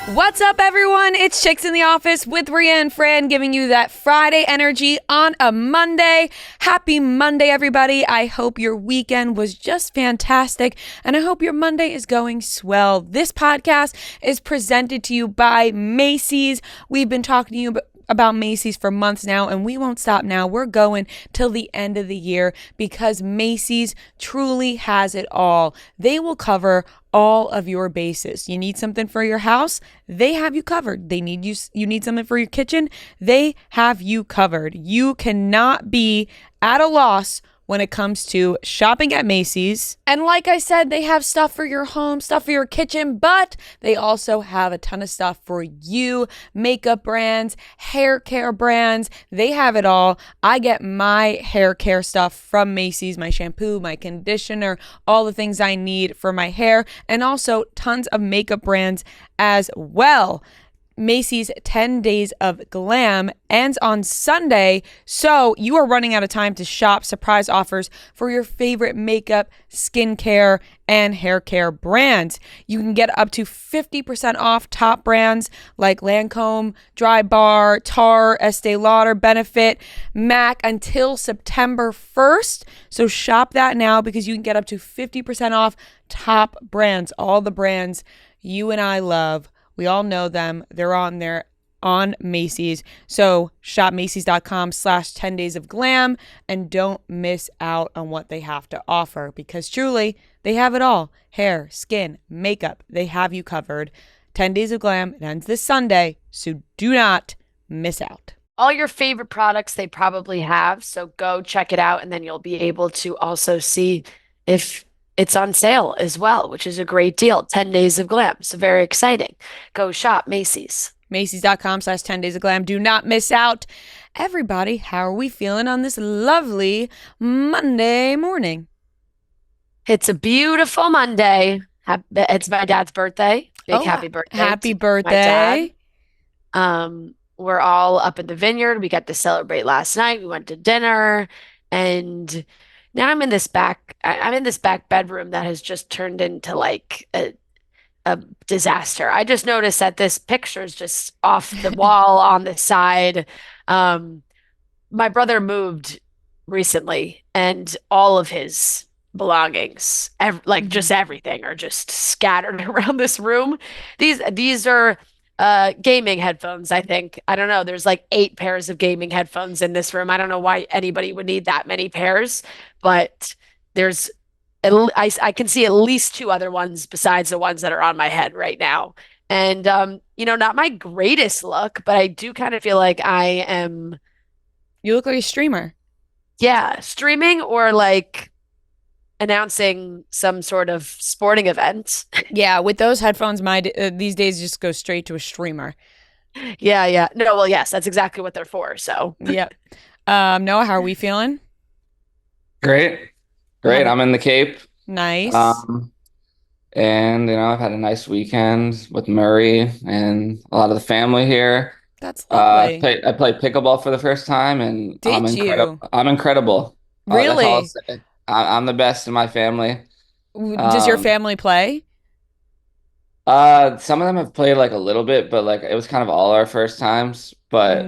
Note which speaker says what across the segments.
Speaker 1: What's up, everyone? It's Chicks in the Office with Rhea and Fran, giving you that Friday energy on a Monday. Happy Monday, everybody. I hope your weekend was just fantastic, and I hope your Monday is going swell. This podcast is presented to you by Macy's. We've been talking to you about Macy's for months now, and we won't stop now. We're going till the end of the year because Macy's truly has it all. They will cover all of your bases. You need something for your house, they have you covered. You need something for your kitchen, they have you covered. You cannot be at a loss when it comes to shopping at Macy's. And like I said, they have stuff for your home, stuff for your kitchen, but they also have a ton of stuff for you. Makeup brands, hair care brands, they have it all. I get my hair care stuff from Macy's, my shampoo, my conditioner, all the things I need for my hair, and also tons of makeup brands as well. Macy's 10 Days of Glam ends on Sunday, so you are running out of time to shop surprise offers for your favorite makeup, skincare, and hair care brands. You can get up to 50% off top brands like Lancome, Drybar, Tar, Estee Lauder, Benefit, MAC until September 1st. So shop that now because you can get up to 50% off top brands, all the brands you and I love. We all know them. They're on there on Macy's. So shop Macy's.com/10 Days of Glam and don't miss out on what they have to offer because truly they have it all. Hair, skin, makeup, they have you covered. 10 Days of Glam, it ends this Sunday, so do not miss out.
Speaker 2: All your favorite products they probably have, so go check it out and then you'll be able to also see if it's on sale as well, which is a great deal. 10 Days of Glam. So very exciting. Go shop Macy's.
Speaker 1: Macy's.com/10 Days of Glam. Do not miss out. Everybody, how are we feeling on this lovely Monday morning?
Speaker 2: It's a beautiful Monday. It's my dad's birthday. Happy birthday.
Speaker 1: Happy birthday.
Speaker 2: We're all up in the vineyard. We got to celebrate last night. We went to dinner and now I'm in this back bedroom that has just turned into like a disaster. I just noticed that this picture is just off the wall on the side. My brother moved recently and all of his belongings, just everything are just scattered around this room. These are gaming headphones, I think. I don't know. There's like 8 pairs of gaming headphones in this room. I don't know why anybody would need that many pairs, but I can see at least 2 other ones besides the ones that are on my head right now. And, not my greatest look, but I do kind of feel like I am.
Speaker 1: You look like a streamer.
Speaker 2: Yeah, streaming or like announcing some sort of sporting event.
Speaker 1: Yeah, with those headphones, these days just go straight to a streamer.
Speaker 2: Yeah. No, well, yes, that's exactly what they're for. So,
Speaker 1: yep. Noah, how are we feeling?
Speaker 3: Great. I'm in the Cape.
Speaker 1: Nice.
Speaker 3: And I've had a nice weekend with Murray and a lot of the family here.
Speaker 1: That's lovely.
Speaker 3: I played pickleball for the first time, and I'm incredible.
Speaker 1: Really?
Speaker 3: That's all I'll say. I'm the best in my family.
Speaker 1: Does your family play?
Speaker 3: Some of them have played like a little bit, but like it was kind of all our first times. But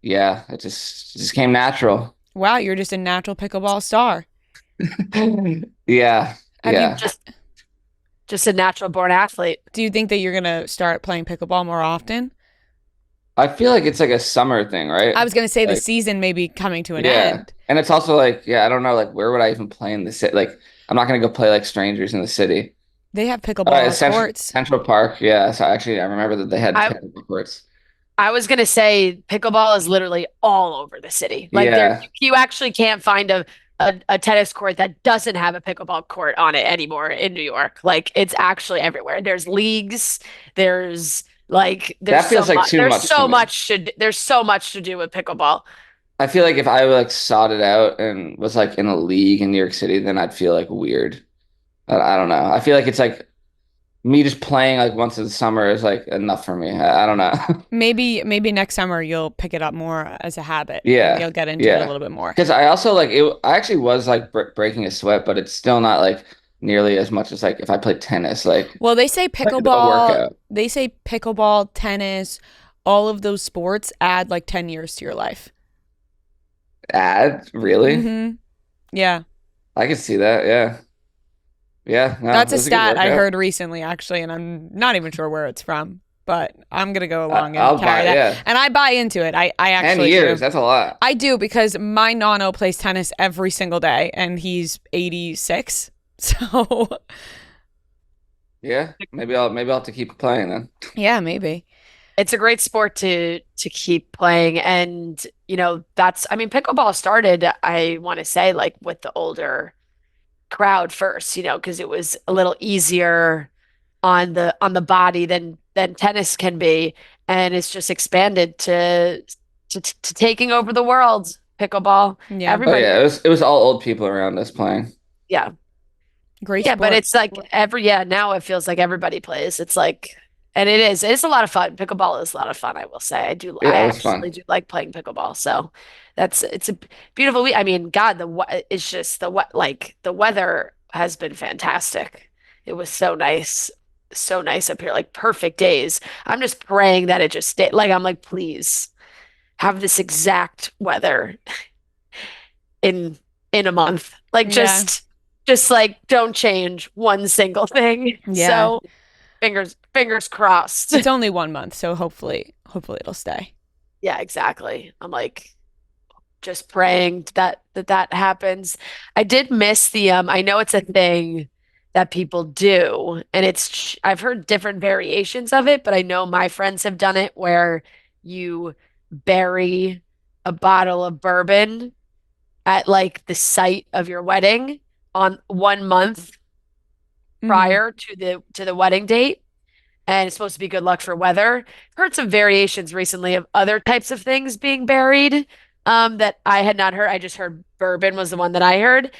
Speaker 3: yeah, it just came natural.
Speaker 1: Wow, you're just a natural pickleball star.
Speaker 3: Yeah.
Speaker 2: You just a natural born athlete.
Speaker 1: Do you think that you're gonna start playing pickleball more often?
Speaker 3: I feel like it's like a summer thing, right?
Speaker 1: I was gonna say the season may be coming to an end.
Speaker 3: And it's also like, I don't know, like where would I even play in the city? Like I'm not gonna go play like strangers in the city.
Speaker 1: They have pickleball courts.
Speaker 3: Central Park, yeah. So actually, I remember that they had pickleball courts.
Speaker 2: I was gonna say pickleball is literally all over the city. Like you actually can't find a tennis court that doesn't have a pickleball court on it anymore in New York. Like it's actually everywhere. There's leagues. There's so much to do with pickleball.
Speaker 3: I feel like if I like sought it out and was like in a league in New York City, then I'd feel like weird. I don't know. I feel like it's like me just playing like once in the summer is like enough for me. I don't know.
Speaker 1: Maybe next summer you'll pick it up more as a habit.
Speaker 3: Yeah.
Speaker 1: You'll get into it a little bit more.
Speaker 3: Because I also like it. I actually was like breaking a sweat, but it's still not like nearly as much as like if I played tennis. Like,
Speaker 1: Well, they say
Speaker 3: like a
Speaker 1: pickleball,
Speaker 3: workout.
Speaker 1: tennis, all of those sports add like 10 years to your life.
Speaker 3: Add, really?
Speaker 1: Mm-hmm. Yeah.
Speaker 3: I can see that. Yeah. Yeah. No,
Speaker 1: That's
Speaker 3: it
Speaker 1: a
Speaker 3: was a good
Speaker 1: stat I
Speaker 3: workout.
Speaker 1: heard recently, actually, and I'm not even sure where it's from, but I'm going to go along and
Speaker 3: I'll
Speaker 1: carry
Speaker 3: buy,
Speaker 1: that.
Speaker 3: yeah.
Speaker 1: And I buy into it. I
Speaker 3: 10
Speaker 1: actually
Speaker 3: years.
Speaker 1: do.
Speaker 3: That's a lot.
Speaker 1: I do, because my nano plays tennis every single day, and he's 86. So,
Speaker 3: Yeah. Maybe I'll have to keep playing then.
Speaker 1: yeah, maybe.
Speaker 2: It's a great sport to keep playing. And, I mean, pickleball started, I want to say, like with the older crowd first, because it was a little easier on the body than tennis can be. And it's just expanded to taking over the world, pickleball.
Speaker 1: Yeah.
Speaker 3: Oh
Speaker 2: Everybody,
Speaker 3: yeah, it was all old people around us playing.
Speaker 2: yeah.
Speaker 1: Great
Speaker 2: Yeah, but
Speaker 1: sport.
Speaker 2: it's like now it feels like everybody plays. It's like, and it's a lot of fun. Pickleball is a lot of fun, I will say. I
Speaker 3: Yeah, it was
Speaker 2: actually
Speaker 3: fun.
Speaker 2: do like playing pickleball. So it's a beautiful week. I mean, God, it's just like the weather has been fantastic. It was so nice up here, like perfect days. I'm just praying that it just stay like I'm like, please have this exact weather in a month. Like
Speaker 1: Yeah.
Speaker 2: just like don't change one single thing.
Speaker 1: Yeah.
Speaker 2: So fingers crossed.
Speaker 1: It's only 1 month, so hopefully it'll stay.
Speaker 2: Yeah, exactly. I'm like just praying that happens. I did miss the I know it's a thing that people do, and I've heard different variations of it, but I know my friends have done it where you bury a bottle of bourbon at like the site of your wedding on 1 month
Speaker 1: Mhm.
Speaker 2: prior to the wedding date, and it's supposed to be good luck for weather. Heard some variations recently of other types of things being buried that I had not heard. I just heard bourbon was the one that I heard.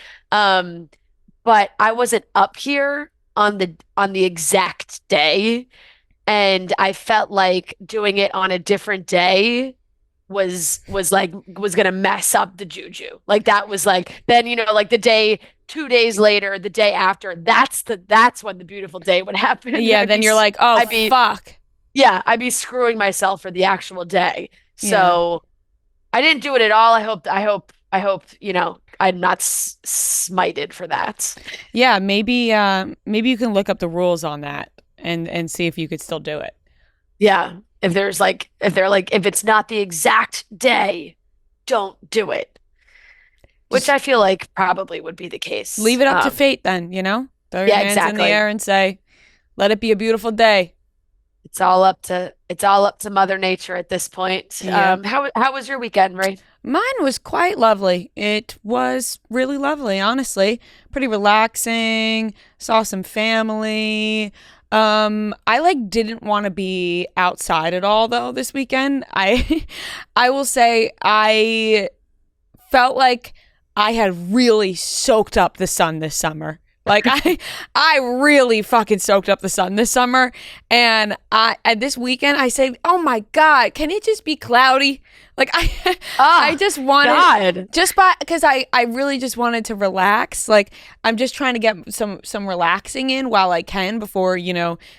Speaker 2: But I wasn't up here on the exact day, and I felt like doing it on a different day was gonna mess up the juju. Like that was like then like the day 2 days later, the day after, that's when the beautiful day would happen.
Speaker 1: Yeah, then you're like, oh,
Speaker 2: I'd be
Speaker 1: fuck.
Speaker 2: yeah, I'd be screwing myself for the actual day.
Speaker 1: Yeah.
Speaker 2: So I didn't do it at all. I hope I'm not smited for that.
Speaker 1: Yeah, maybe you can look up the rules on that and see if you could still do it.
Speaker 2: Yeah. If it's not the exact day, don't do it. Which I feel like probably would be the case.
Speaker 1: Leave it up to fate then, Throw your
Speaker 2: Yeah,
Speaker 1: hands in the
Speaker 2: exactly.
Speaker 1: air and say, let it be a beautiful day.
Speaker 2: It's all up to Mother Nature at this point.
Speaker 1: Yeah.
Speaker 2: How was your weekend, Ray?
Speaker 1: Mine was quite lovely. It was really lovely, honestly. Pretty relaxing. Saw some family. I like didn't want to be outside at all though this weekend. I will say I felt like I had really soaked up the sun this summer. Like I really fucking soaked up the sun this summer, and this weekend I said, "Oh my God, can it just be cloudy?" Like I just wanted because I really just wanted to relax. Like I'm just trying to get some relaxing in while I can before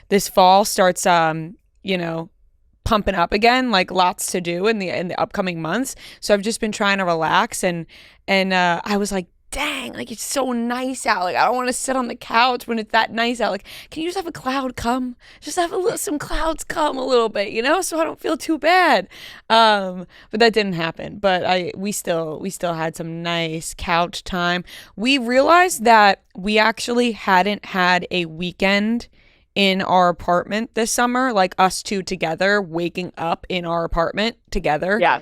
Speaker 1: this fall starts pumping up again. Like lots to do in the upcoming months. So I've just been trying to relax and I was like, dang, like it's so nice out. Like I don't want to sit on the couch when it's that nice out. Like, can you just have a cloud come? Just have some clouds come a little bit, so I don't feel too bad. But that didn't happen. But we still had some nice couch time. We realized that we actually hadn't had a weekend in our apartment this summer, like us two together, waking up in our apartment together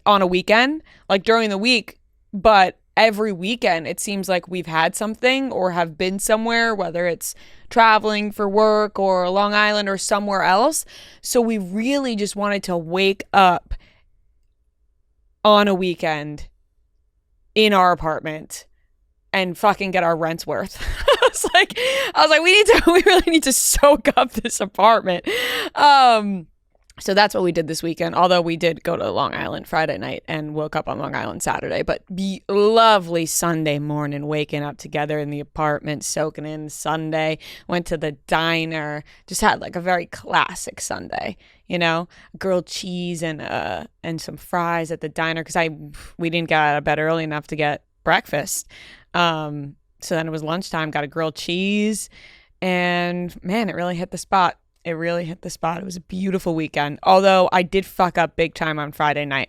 Speaker 1: on a weekend, like during the week, but every weekend it seems like we've had something or have been somewhere, whether it's traveling for work or Long Island or somewhere else. So we really just wanted to wake up on a weekend in our apartment and fucking get our rent's worth. I was like, we really need to soak up this apartment. So that's what we did this weekend, although we did go to Long Island Friday night and woke up on Long Island Saturday. But lovely Sunday morning, waking up together in the apartment, soaking in Sunday, went to the diner, just had like a very classic Sunday, you know, grilled cheese and some fries at the diner because we didn't get out of bed early enough to get breakfast. So then it was lunchtime, got a grilled cheese, and man, it really hit the spot. It really hit the spot. It was a beautiful weekend. Although I did fuck up big time on Friday night.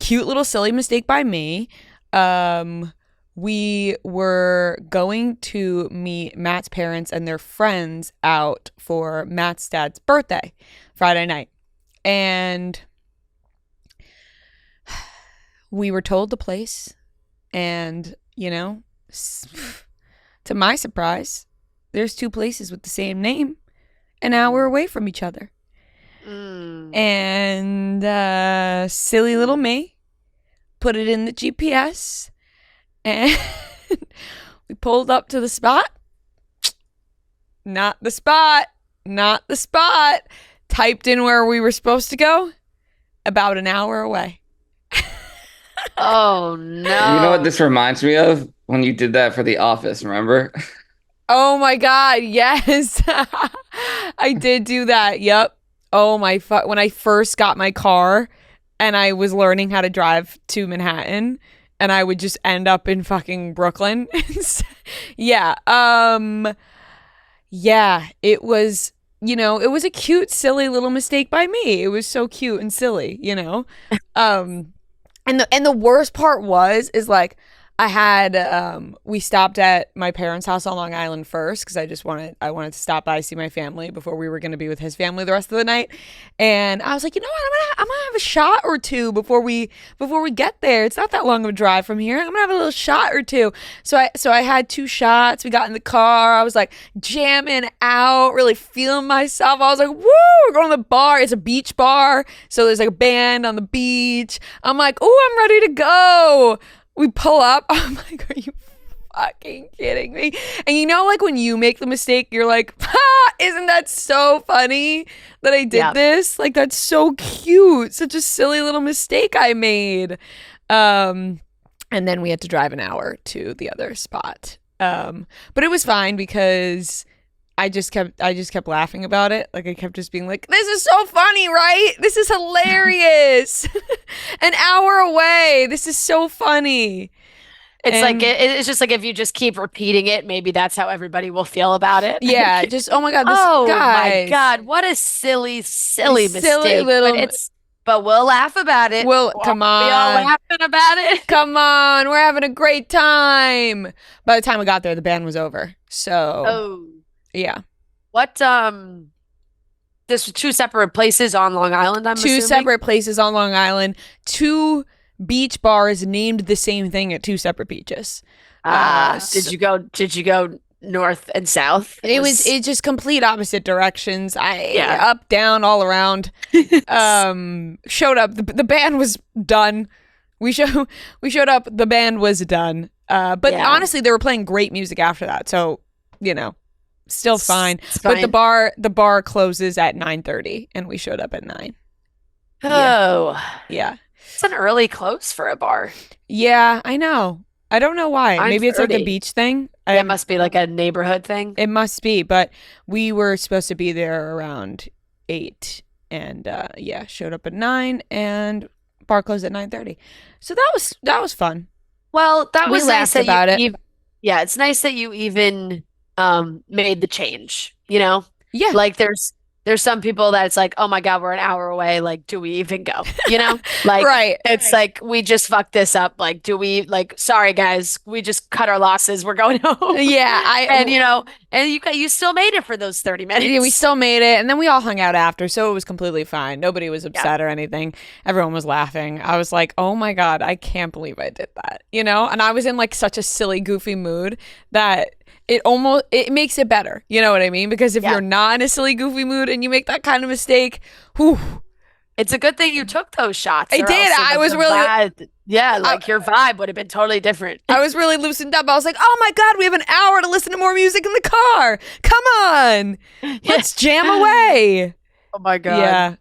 Speaker 1: Cute little silly mistake by me. We were going to meet Matt's parents and their friends out for Matt's dad's birthday Friday night. And we were told the place. And, you know, to my surprise, there's two places with the same name an hour away from each other. And silly little me put it in the GPS and we pulled up to the spot. Not the spot. Typed in where we were supposed to go. About an hour away.
Speaker 2: Oh, no.
Speaker 3: You know what this reminds me of? When you did that for The Office, remember?
Speaker 1: Oh my God, yes. I did do that. Yep. Oh my when I first got my car and I was learning how to drive to Manhattan and I would just end up in fucking Brooklyn. Yeah. Yeah, it was, you know, it was a cute, silly little mistake by me. It was so cute and silly, you know. And the worst part is like I had we stopped at my parents' house on Long Island first because I wanted to stop by see my family before we were going to be with his family the rest of the night. And I was like, you know what, I'm gonna have a shot or two before we get there. It's not that long of a drive from here. I'm gonna have a little shot or two. So I had 2 shots. We got in the car. I was like jamming out, really feeling myself. I was like, woo, we're going to the bar. It's a beach bar, so there's like a band on the beach. I'm like, oh, I'm ready to go. We pull up. I'm like, are you fucking kidding me? And you know, like when you make the mistake, you're like, isn't that so funny that I did this? Like, that's so cute. Such a silly little mistake I made. And then we had to drive an hour to the other spot. But it was fine because I just kept laughing about it. Like I kept just being like, this is so funny, right? This is hilarious. An hour away. This is so funny.
Speaker 2: It's like it's just like if you just keep repeating it, maybe that's how everybody will feel about it.
Speaker 1: Yeah, just oh my God,
Speaker 2: my God, what a silly mistake.
Speaker 1: Little
Speaker 2: but we'll laugh about it.
Speaker 1: Come on.
Speaker 2: We all laughing about it.
Speaker 1: Come on, we're having a great time. By the time we got there, the band was over. So yeah.
Speaker 2: What this was 2 separate places on Long Island, I'm assuming?
Speaker 1: 2 separate places on Long Island. 2 beach bars named the same thing at 2 separate beaches.
Speaker 2: Did you go north and south?
Speaker 1: It's just complete opposite directions. Up, down, all around. Showed up. The band was done. We showed up. The band was done. But honestly, they were playing great music after that. So, you know, still fine. But the bar closes at 9:30 and we showed up at 9.
Speaker 2: Oh.
Speaker 1: Yeah.
Speaker 2: It's an early close for a bar.
Speaker 1: Yeah, I know. I don't know why. Maybe it's like a beach thing.
Speaker 2: It must be like a neighborhood thing.
Speaker 1: It must be, but we were supposed to be there around 8 and showed up at 9 and bar closed at 9:30. So that was fun.
Speaker 2: Well, that was nice that
Speaker 1: about it.
Speaker 2: Yeah, it's nice that you even made the change, you know?
Speaker 1: Yeah.
Speaker 2: Like there's some people that it's like, oh my God, we're an hour away. Like, do we even go? You know, like,
Speaker 1: right.
Speaker 2: It's like, we just fucked this up. Like, do we sorry guys, we just cut our losses. We're going home.
Speaker 1: Yeah.
Speaker 2: And you still made it for those 30 minutes.
Speaker 1: Yeah, we still made it. And then we all hung out after. So it was completely fine. Nobody was upset or anything. Everyone was laughing. I was like, oh my God, I can't believe I did that. You know, and I was in like such a silly, goofy mood that it makes it better. You know what I mean? Because if you're not in a silly, goofy mood and you make that kind of mistake, whew.
Speaker 2: It's a good thing you took those shots.
Speaker 1: I did. I was really
Speaker 2: your vibe would have been totally different.
Speaker 1: I was really loosened up. I was like, oh my God, we have an hour to listen to more music in the car. Come on. Let's jam away.
Speaker 2: Oh my God.
Speaker 1: Yeah.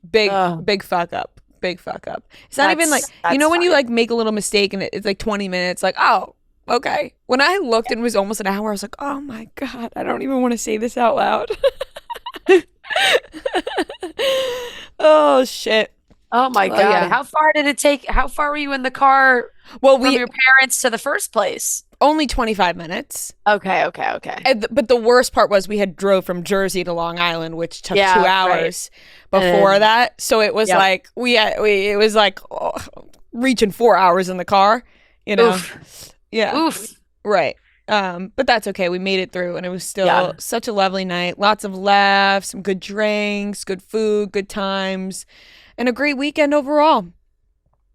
Speaker 1: Big
Speaker 2: Ugh.
Speaker 1: big fuck up. Big fuck up. It's not even like, you know, when you like make a little mistake and it's like 20 minutes, like, oh, okay. When I looked and it was almost an hour, I was like, oh my God, I don't even want to say this out loud. Oh shit.
Speaker 2: Oh my God.
Speaker 1: yeah.
Speaker 2: How far did it take? How far were you in the car
Speaker 1: Well,
Speaker 2: from your parents to the first place?
Speaker 1: only 25 minutes.
Speaker 2: Okay.
Speaker 1: But the worst part was we had drove from Jersey to Long Island, which took 2
Speaker 2: Yeah,
Speaker 1: hours before that. So it was
Speaker 2: Yep.
Speaker 1: like it was like reaching 4 hours in the car, you know.
Speaker 2: Oof.
Speaker 1: Yeah.
Speaker 2: Oof.
Speaker 1: Right. But that's okay. We made it through, and it was still
Speaker 2: Yeah.
Speaker 1: such a lovely night. Lots of laughs, some good drinks, good food, good times, and a great weekend overall.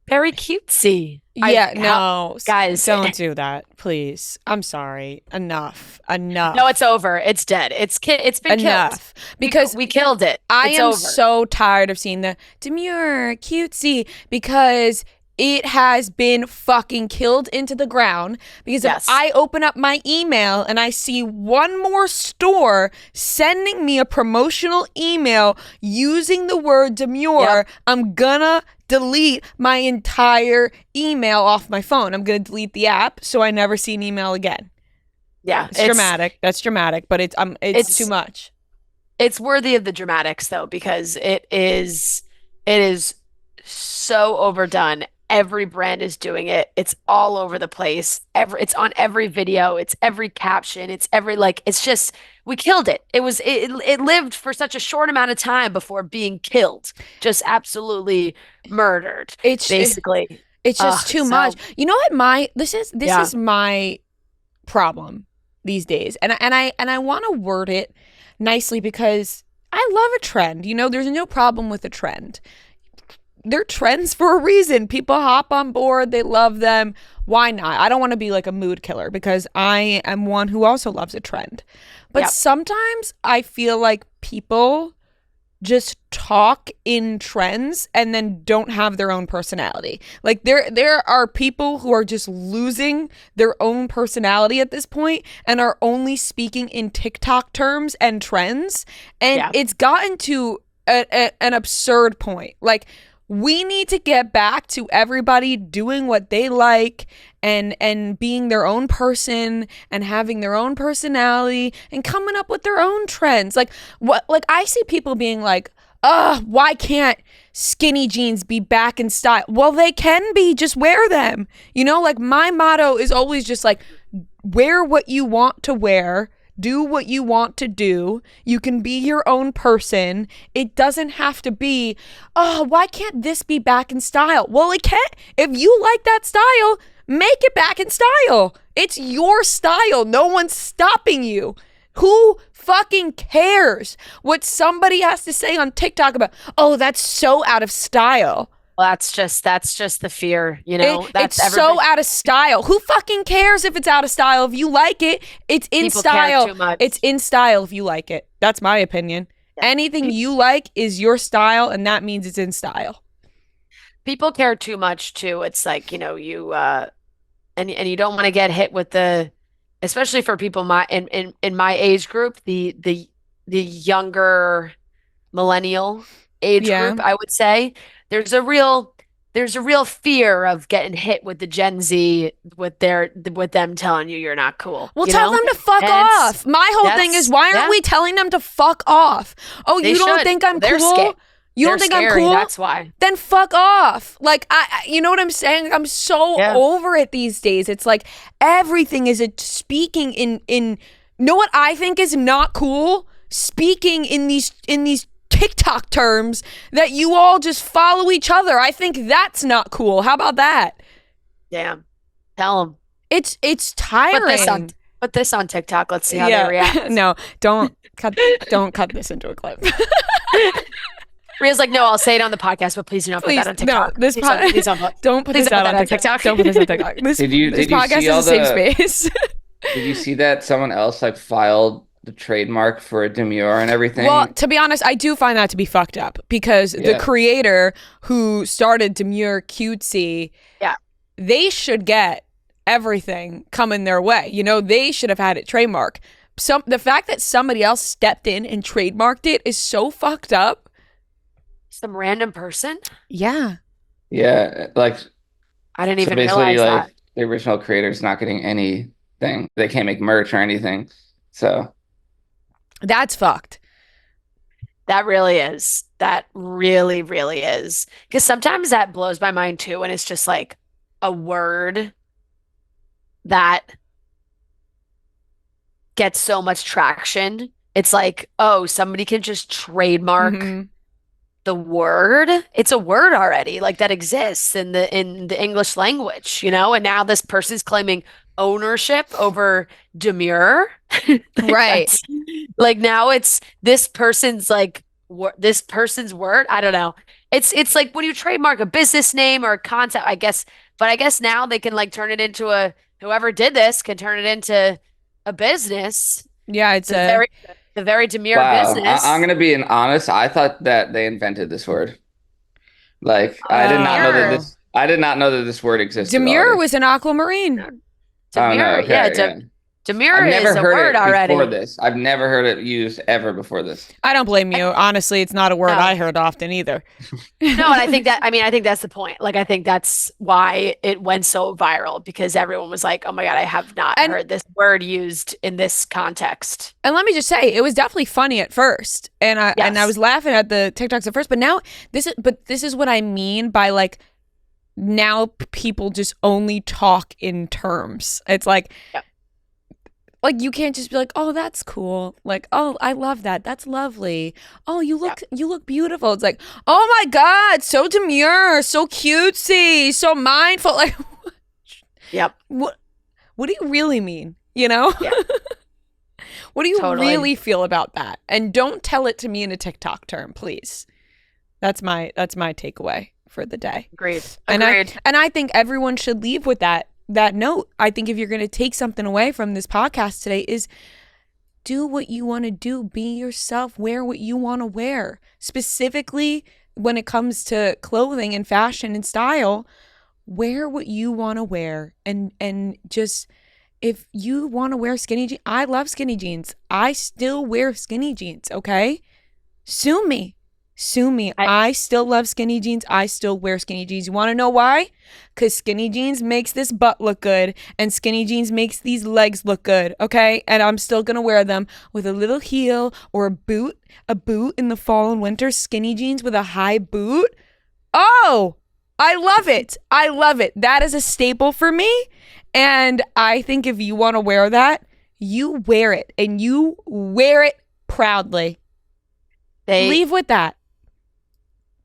Speaker 2: Very cutesy.
Speaker 1: Yeah, no,
Speaker 2: guys,
Speaker 1: don't do that, please. I'm sorry. Enough.
Speaker 2: No, it's over. It's dead. It's been
Speaker 1: Enough.
Speaker 2: killed.
Speaker 1: Because
Speaker 2: we killed it.
Speaker 1: I
Speaker 2: It's
Speaker 1: am
Speaker 2: over.
Speaker 1: so tired of seeing the demure, cutesy, because it has been fucking killed into the ground. Because
Speaker 2: Yes.
Speaker 1: if I open up my email and I see one more store sending me a promotional email using the word demure,
Speaker 2: Yep.
Speaker 1: I'm gonna delete my entire email off my phone. I'm gonna delete the app so I never see an email again.
Speaker 2: Yeah,
Speaker 1: It's dramatic. That's dramatic, but it's too much.
Speaker 2: It's worthy of the dramatics though, because it is so overdone. Every brand is doing it. It's all over the place. It's on every video. It's every caption. It's every it's just we killed it. It lived for such a short amount of time before being killed. Just absolutely murdered. Basically.
Speaker 1: It's just too much. You know what this is my problem these days. And I want to word it nicely because I love a trend. You know, there's no problem with a trend. They're trends for a reason. People hop on board. They love them. Why not? I don't want to be like a mood killer because I am one who also loves a trend. But sometimes I feel like people just talk in trends and then don't have their own personality. Like there are people who are just losing their own personality at this point and are only speaking in TikTok terms and trends. And it's gotten to an absurd point. Like, we need to get back to everybody doing what they like and being their own person and having their own personality and coming up with their own trends. Like I see people being like, why can't skinny jeans be back in style? Well, they can be, just wear them. You know, like my motto is always just like, wear what you want to wear. Do what you want to do. You can be your own person. It doesn't have to be, why can't this be back in style? Well, it can't. If you like that style, make it back in style. It's your style. No one's stopping you. Who fucking cares what somebody has to say on TikTok about, that's so out of style?
Speaker 2: Well, that's just the fear, you know.
Speaker 1: It's so out of style. Who fucking cares if it's out of style? If you like it, it's in
Speaker 2: People
Speaker 1: style.
Speaker 2: care too much.
Speaker 1: It's in style if you like it. That's my opinion. Yeah. Anything you like is your style, and that means it's in style.
Speaker 2: People care too much too. It's like, you know, you and you don't want to get hit with especially for people in my age group, the younger millennial age group, I would say. There's a real fear of getting hit with the Gen Z with them telling you you're not cool.
Speaker 1: Well, tell them to fuck off. My whole thing is, why aren't we telling them to fuck off? Oh, you don't think I'm cool? You don't think I'm cool?
Speaker 2: That's why.
Speaker 1: Then fuck off. Like, you know what I'm saying? I'm so over it these days. It's like everything is speaking in know what I think is not cool? Speaking in these TikTok terms that you all just follow each other. I think that's not cool. How about that?
Speaker 2: Damn. Tell them.
Speaker 1: It's tiring.
Speaker 2: Put this on TikTok. Let's see how they react.
Speaker 1: No, don't cut this into a clip.
Speaker 2: Ria's like, no, I'll say it on the podcast, but please do not put that on TikTok.
Speaker 1: No, don't put that on TikTok. Don't put this on TikTok. This podcast is a safe space.
Speaker 3: Did you see that someone else filed the trademark for Demure and everything?
Speaker 1: Well, to be honest, I do find that to be fucked up because the creator who started Demure Cutesy, they should get everything coming their way. You know, they should have had it trademarked. The fact that somebody else stepped in and trademarked it is so fucked up.
Speaker 2: Some random person?
Speaker 1: Yeah.
Speaker 3: Yeah, like
Speaker 2: I didn't
Speaker 3: so
Speaker 2: even
Speaker 3: basically
Speaker 2: realize that.
Speaker 3: like the original creator's not getting anything. They can't make merch or anything. So
Speaker 1: That's fucked.
Speaker 2: That really is. That really, really is. Because sometimes that blows my mind too, and it's just like a word that gets so much traction. It's like, oh, somebody can just trademark
Speaker 1: Mhm.
Speaker 2: the word. It's a word already, like that exists in the English language, And now this person's claiming ownership over Demure. Like
Speaker 1: Right.
Speaker 2: that's like now it's this person's like this person's word. I don't know. It's like when you trademark a business name or a concept, I guess, but I guess now they can like turn it into a whoever did this can turn it into a business.
Speaker 1: Yeah, it's
Speaker 2: The
Speaker 1: a
Speaker 2: very demure
Speaker 3: wow, I'm
Speaker 2: business.
Speaker 3: gonna be honest. I thought that they invented this word. Like
Speaker 2: Demure.
Speaker 3: I did not know that this word existed
Speaker 1: Demure
Speaker 3: already.
Speaker 1: was an aquamarine.
Speaker 3: Oh no,
Speaker 2: Demure, yeah,
Speaker 3: okay, yeah. I've
Speaker 2: demure
Speaker 3: never
Speaker 2: is a
Speaker 3: heard
Speaker 2: word
Speaker 3: it before
Speaker 2: already.
Speaker 3: this. I've never heard it used ever before this.
Speaker 1: I don't blame you.
Speaker 2: I,
Speaker 1: Honestly, it's not a word I
Speaker 2: no,
Speaker 1: heard often either.
Speaker 2: no, and I think that, I mean, I think that's the point. Like, I think that's why it went so viral because everyone was like, oh my God, I have not
Speaker 1: And
Speaker 2: heard this word used in this context.
Speaker 1: and let me just say, it was definitely funny at first, and I
Speaker 2: Yes.
Speaker 1: was laughing at the TikToks at first, but now this is what I mean by like now people just only talk in terms. It's
Speaker 2: Yep.
Speaker 1: like you can't just be like, oh, that's cool. Like, oh, I love that. That's lovely. Oh,
Speaker 2: Yep.
Speaker 1: you look beautiful. It's like, oh my God, so demure, so cutesy, so mindful. Like,
Speaker 2: Yep.
Speaker 1: what do you really mean? You know?
Speaker 2: Yeah.
Speaker 1: What do you
Speaker 2: Totally.
Speaker 1: really feel about that? And don't tell it to me in a TikTok term, please. That's my takeaway for the day.
Speaker 2: Agreed.
Speaker 1: And
Speaker 2: Agreed.
Speaker 1: I think everyone should leave with that note. I think if you're going to take something away from this podcast today is do what you want to do, be yourself, wear what you want to wear. Specifically when it comes to clothing and fashion and style, wear what you want to wear and just if you want to wear skinny jeans, I love skinny jeans. I still wear skinny jeans, okay? Sue me. Sue me. I still love skinny jeans. I still wear skinny jeans. You want to know why? Because skinny jeans makes this butt look good and skinny jeans makes these legs look good, okay? And I'm still going to wear them with a little heel or a boot in the fall and winter. Skinny jeans with a high boot. Oh, I love it. I love it. That is a staple for me. And I think if you want to wear that, you wear it and you wear it proudly. Leave with that.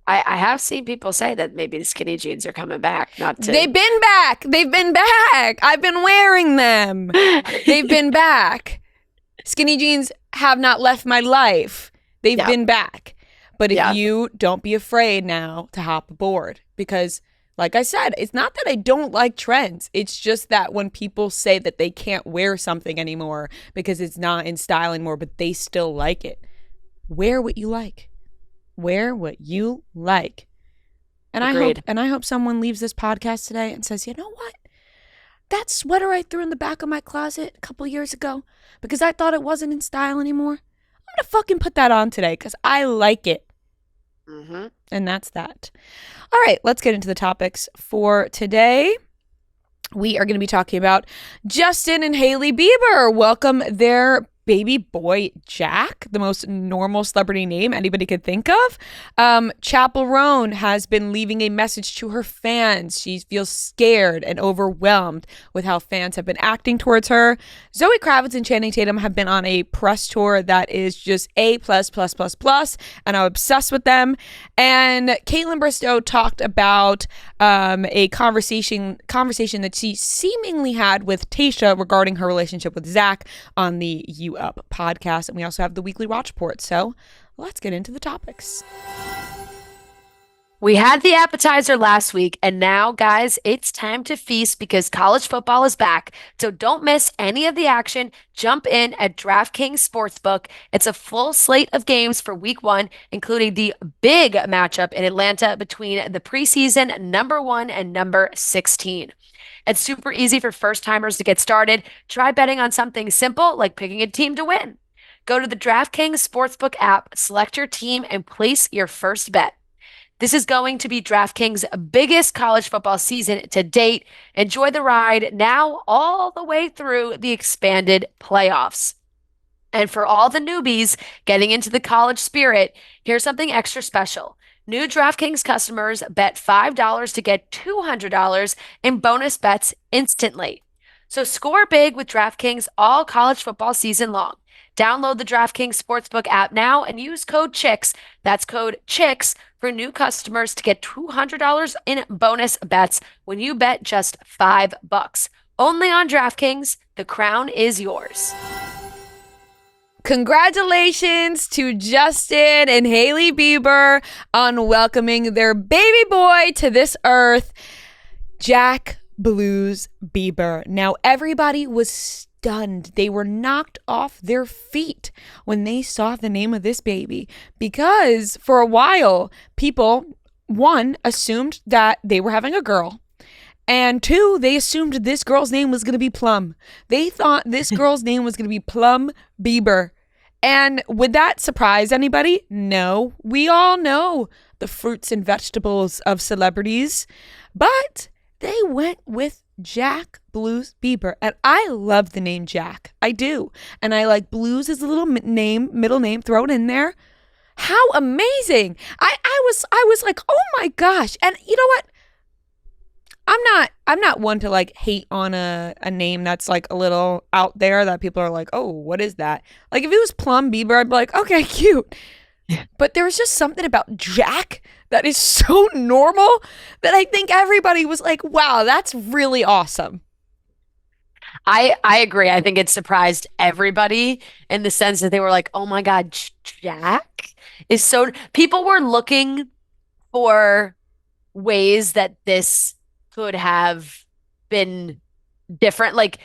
Speaker 2: I have seen people say that maybe the skinny jeans are coming back. Not to.
Speaker 1: They've been back. They've been back. I've been wearing them. They've been back. Skinny jeans have not left my life. They've been back. But if you don't be afraid now to hop aboard because like I said, it's not that I don't like trends. It's just that when people say that they can't wear something anymore because it's not in style anymore, but they still like it. Wear what you like. Wear what you like. And
Speaker 2: Agreed.
Speaker 1: I hope someone leaves this podcast today and says, you know what? That sweater I threw in the back of my closet a couple years ago because I thought it wasn't in style anymore. I'm going to fucking put that on today because I like it.
Speaker 2: Mm-hmm.
Speaker 1: And that's that. All right, let's get into the topics for today. We are going to be talking about Justin and Hailey Bieber. Welcome their baby boy Jack, the most normal celebrity name anybody could think of. Chappell Roan has been leaving a message to her fans. She feels scared and overwhelmed with how fans have been acting towards her. Zoë Kravitz and Channing Tatum have been on a press tour that is just A++++, and I'm obsessed with them. And Kaitlyn Bristowe talked about a conversation that she seemingly had with Tayshia regarding her relationship with Zach on the U Up podcast. And we also have the weekly watch report. So let's get into the topics.
Speaker 2: We had the appetizer last week, and now, guys, it's time to feast because college football is back. So don't miss any of the action. Jump in at DraftKings Sportsbook. It's a full slate of games for week 1, including the big matchup in Atlanta between the preseason number 1 and number 16. It's super easy for first-timers to get started. Try betting on something simple like picking a team to win. Go to the DraftKings Sportsbook app, select your team, and place your first bet. This is going to be DraftKings' biggest college football season to date. Enjoy the ride now all the way through the expanded playoffs. And for all the newbies getting into the college spirit, here's something extra special. New DraftKings customers bet $5 to get $200 in bonus bets instantly. So score big with DraftKings all college football season long. Download the DraftKings Sportsbook app now and use code CHICKS. That's code CHICKS for new customers to get $200 in bonus bets when you bet just $5. Only on DraftKings. The crown is yours.
Speaker 1: Congratulations to Justin and Hailey Bieber on welcoming their baby boy to this earth, Jack Blues Bieber. Now, everybody was stunned. They were knocked off their feet when they saw the name of this baby because for a while, people, one, assumed that they were having a girl. And two, they assumed this girl's name was going to be Plum. They thought this girl's name was going to be Plum Bieber. And would that surprise anybody? No. We all know the fruits and vegetables of celebrities. But they went with Jack Blues Bieber. And I love the name Jack. I do. And I like blues as a little name, middle name, throw it in there. How amazing. I was like, oh my gosh. And you know what? I'm not one to like hate on a name that's like a little out there that people are like, oh, what is that? Like if it was Plum Bieber, I'd be like, okay, cute. Yeah. But there's just something about Jack that is so normal that I think everybody was like, wow, that's really awesome.
Speaker 2: I agree. I think it surprised everybody in the sense that they were like, oh my God, Jack is so. People were looking for ways that this could have been different. Like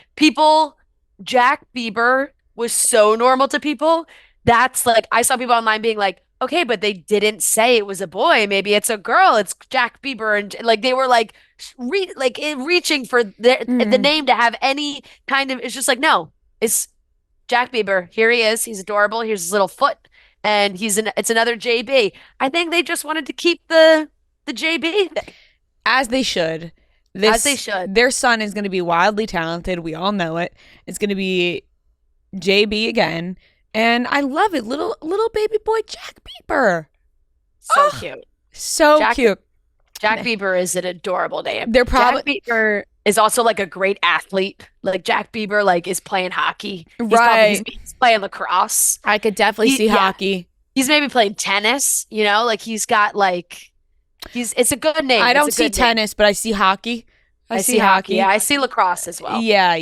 Speaker 2: Jack Bieber was so normal to people. That's like, I saw people online being like, okay, but they didn't say it was a boy. Maybe it's a girl. It's Jack Bieber. And like, they were like, reaching for the name to have any kind of, it's just like, no, it's Jack Bieber. Here he is. He's adorable. Here's his little foot. And it's another JB. I think they just wanted to keep the JB thing.
Speaker 1: As they should.
Speaker 2: As they should.
Speaker 1: Their son is going to be wildly talented. We all know it. It's going to be JB again. And I love it. Little baby boy Jack Bieber.
Speaker 2: So cute.
Speaker 1: So cute.
Speaker 2: Jack Bieber is an adorable name.
Speaker 1: They're probably
Speaker 2: Jack Bieber is also like a great athlete. Like Jack Bieber like is playing hockey.
Speaker 1: Right.
Speaker 2: He's playing lacrosse.
Speaker 1: I could definitely see hockey.
Speaker 2: He's maybe playing tennis, like he's got like it's a good name.
Speaker 1: I don't see tennis, but I see hockey. I see hockey.
Speaker 2: Yeah, I see lacrosse as well.
Speaker 1: Yeah.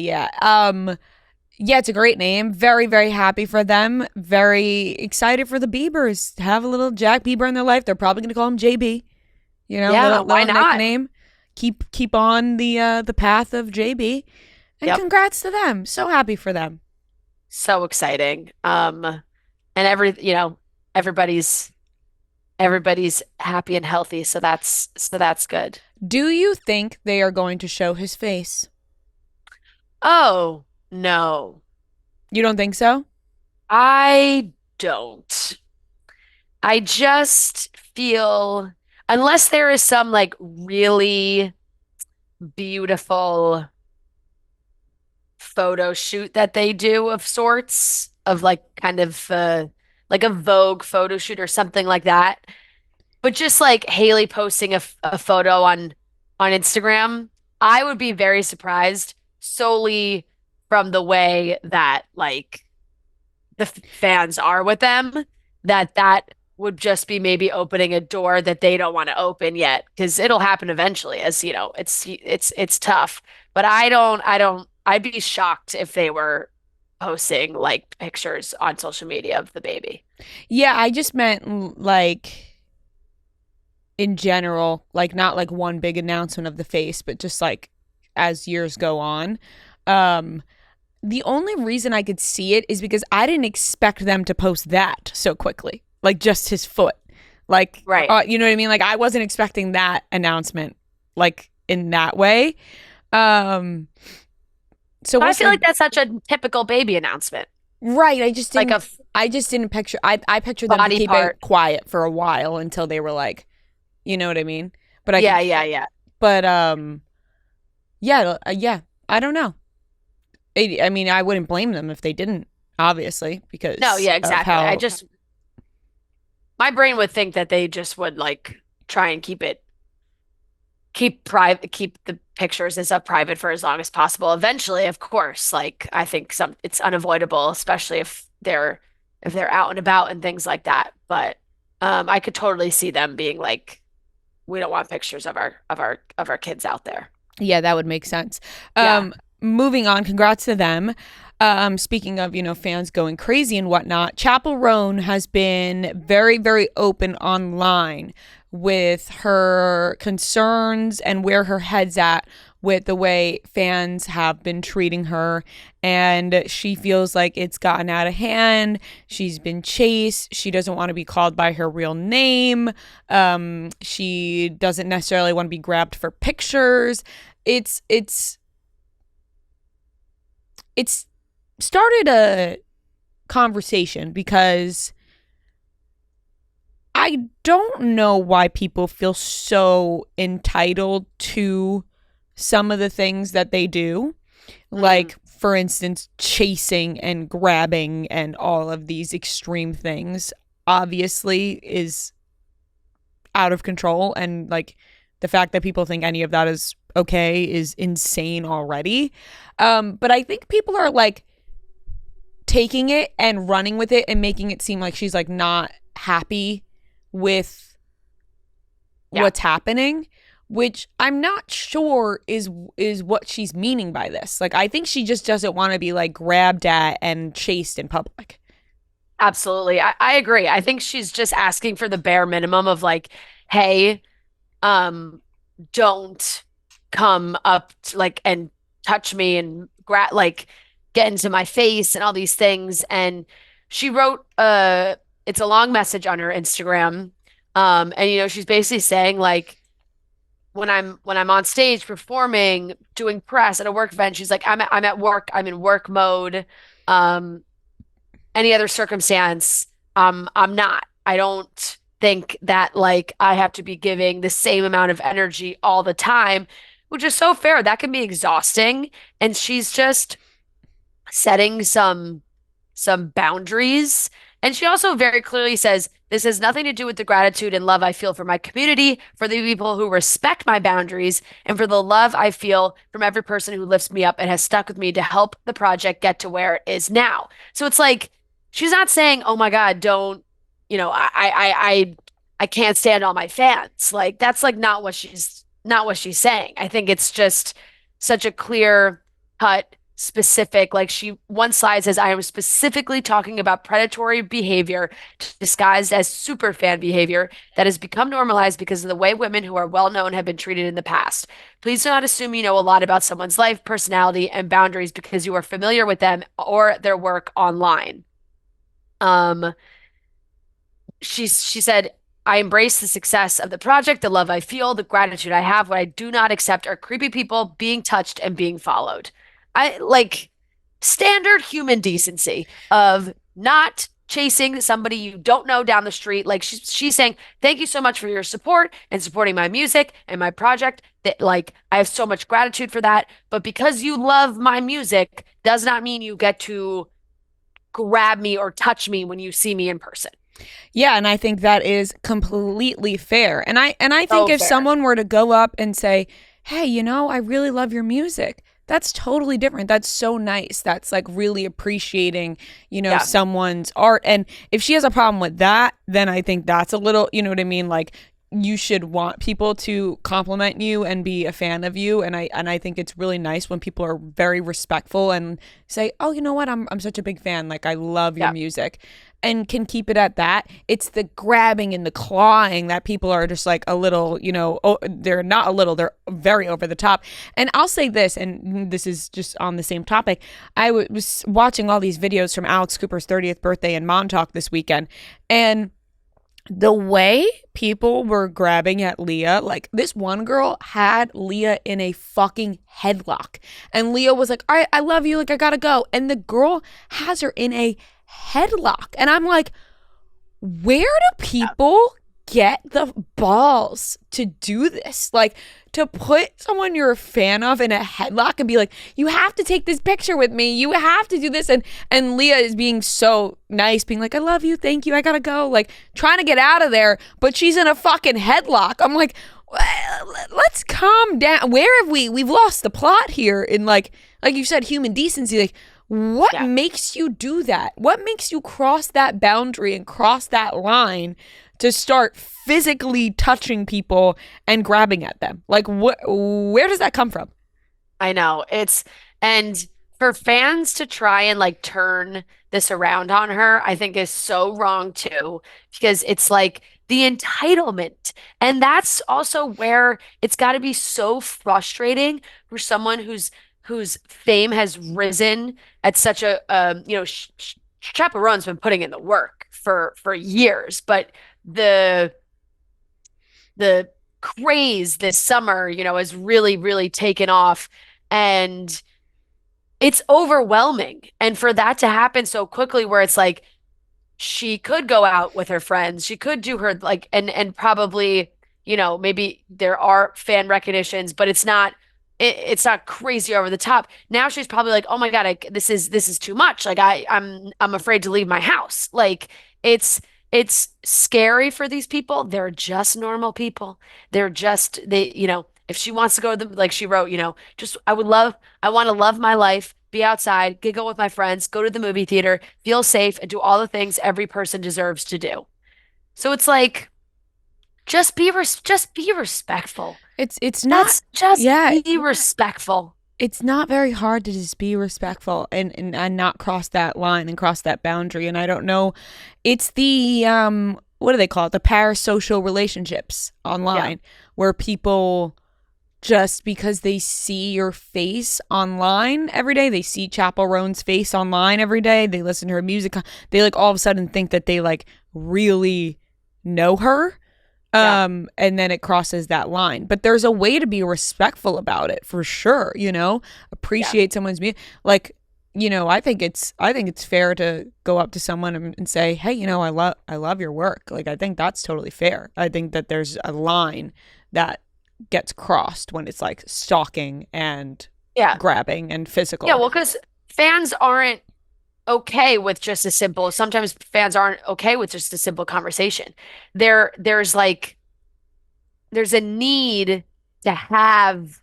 Speaker 1: Yeah, it's a great name. Very, very happy for them. Very excited for the Biebers to have a little Jack Bieber in their life. They're probably going to call him JB.
Speaker 2: Why not?
Speaker 1: Nickname. Keep on the path of JB. And congrats to them. So happy for them.
Speaker 2: So exciting. And everybody's happy and healthy, so that's good.
Speaker 1: Do you think they are going to show his face?
Speaker 2: Oh, no.
Speaker 1: You don't think so?
Speaker 2: I don't. I just feel, unless there is some like really beautiful photo shoot that they do of sorts, of like kind of like a Vogue photo shoot or something like that. But just like Hailey posting a photo on Instagram, I would be very surprised solely from the way that like the fans are with them, that would just be maybe opening a door that they don't want to open yet, because it'll happen eventually, as you know, it's tough. But I'd be shocked if they were posting like pictures on social media of the baby.
Speaker 1: Yeah, I just meant like in general, like not like one big announcement of the face, but just like as years go on. The only reason I could see it is because I didn't expect them to post that so quickly, like just his foot, like,
Speaker 2: right.
Speaker 1: You know what I mean? Like I wasn't expecting that announcement, like in that way. So
Speaker 2: I feel like that's such a typical baby announcement.
Speaker 1: Right. I just didn't picture, I pictured them to keep it quiet for a while until they were like, You know what I mean? But
Speaker 2: Yeah.
Speaker 1: But yeah. I don't know. I mean, I wouldn't blame them if they didn't, obviously, because
Speaker 2: No, yeah,
Speaker 1: of
Speaker 2: exactly.
Speaker 1: how.
Speaker 2: My brain would think that they just would like try and keep the pictures and stuff private for as long as possible. Eventually, of course, like I think it's unavoidable, especially if they're out and about and things like that. But I could totally see them being like, we don't want pictures of our kids out there.
Speaker 1: Yeah, that would make sense.
Speaker 2: Yeah.
Speaker 1: Moving on, congrats to them. Speaking of, fans going crazy and whatnot, Chappell Roan has been very, very open online with her concerns and where her head's at with the way fans have been treating her. And she feels like it's gotten out of hand. She's been chased. She doesn't want to be called by her real name. She doesn't necessarily want to be grabbed for pictures. It's started a conversation because I don't know why people feel so entitled to some of the things that they do. Like, for instance, chasing and grabbing and all of these extreme things obviously is out of control. And like the fact that people think any of that is okay is insane already. But I think people are like taking it and running with it and making it seem like she's like not happy with what's happening, which I'm not sure is what she's meaning by this. Like, I think she just doesn't want to be like grabbed at and chased in public.
Speaker 2: Absolutely. I agree. I think she's just asking for the bare minimum of like, hey, don't come up like and touch me and like get into my face and all these things. And she wrote it's a long message on her Instagram. And she's basically saying like when I'm on stage performing, doing press at a work event, she's like, I'm at work, I'm in work mode. Any other circumstance, I'm not. I don't think that like I have to be giving the same amount of energy all the time, which is so fair. That can be exhausting. And she's just setting some boundaries. And she also very clearly says, this has nothing to do with the gratitude and love I feel for my community, for the people who respect my boundaries, and for the love I feel from every person who lifts me up and has stuck with me to help the project get to where it is now. So it's like, she's not saying, oh my God, don't, I can't stand all my fans. Like, that's like not what she's saying. I think it's just such a clear cut, specific, like one slide says, I am specifically talking about predatory behavior disguised as super fan behavior that has become normalized because of the way women who are well known have been treated in the past. Please do not assume you know a lot about someone's life, personality, and boundaries because you are familiar with them or their work online. She said, I embrace the success of the project, the love I feel, the gratitude I have. What I do not accept are creepy people being touched and being followed. I like standard human decency of not chasing somebody you don't know down the street. Like she's saying, thank you so much for your support and supporting my music and my project. That like I have so much gratitude for that. But because you love my music does not mean you get to grab me or touch me when you see me in person.
Speaker 1: Yeah, and I think that is completely fair. And I think if someone were to go up and say, hey, I really love your music, that's totally different. That's so nice. That's like really appreciating, someone's art. And if she has a problem with that, then I think that's a little, you know what I mean? Like, you should want people to compliment you and be a fan of you. And I think it's really nice when people are very respectful and say, oh, you know what? I'm such a big fan. Like, I love your music, and can keep it at that. It's the grabbing and the clawing that people are just like a little, they're not a little, they're very over the top. And I'll say this, and this is just on the same topic. I was watching all these videos from Alex Cooper's 30th birthday in Montauk this weekend, and the way people were grabbing at Leah, like this one girl had Leah in a fucking headlock, and Leah was like, all right, I love you, like I gotta go. And the girl has her in a headlock. And I'm like, where do people get the balls to do this? Like, to put someone you're a fan of in a headlock and be like, you have to take this picture with me. You have to do this. And Leah is being so nice, being like, I love you. Thank you. I gotta go. Like, trying to get out of there, but she's in a fucking headlock. I'm like, let's calm down. Where have we've lost the plot here in like you said, human decency. Like, what makes you do that? What makes you cross that boundary and cross that line to start physically touching people and grabbing at them? Like, where does that come from?
Speaker 2: I know. And for fans to try and like turn this around on her, I think is so wrong too, because it's like the entitlement. And that's also where it's got to be so frustrating for someone whose fame has risen at such a, Chappell Roan's been putting in the work for years, but the craze this summer, has really, really taken off, and it's overwhelming. And for that to happen so quickly, where it's like she could go out with her friends, she could do her like, and probably, maybe there are fan recognitions, but it's not crazy over the top. Now she's probably like, oh my God, this is too much. Like I'm afraid to leave my house. Like it's scary for these people. They're just normal people. If she wants to go to like she wrote, just I want to love my life, be outside, giggle with my friends, go to the movie theater, feel safe, and do all the things every person deserves to do. So it's like, just be respectful.
Speaker 1: It's not
Speaker 2: be respectful.
Speaker 1: It's not very hard to just be respectful and not cross that line and cross that boundary. And I don't know, it's the what do they call it? The parasocial relationships online, where people, just because they see your face online every day, they see Chappell Roan's face online every day, they listen to her music, they like all of a sudden think that they like really know her. And then it crosses that line. But there's a way to be respectful about it, for sure. Appreciate someone's music. Like, I think it's fair to go up to someone and say, hey, I love your work. Like, I think that's totally fair. I think that there's a line that gets crossed when it's like stalking and grabbing and physical.
Speaker 2: Yeah, well, because fans aren't okay with just a simple, sometimes fans aren't okay with just a simple conversation. There's a need to have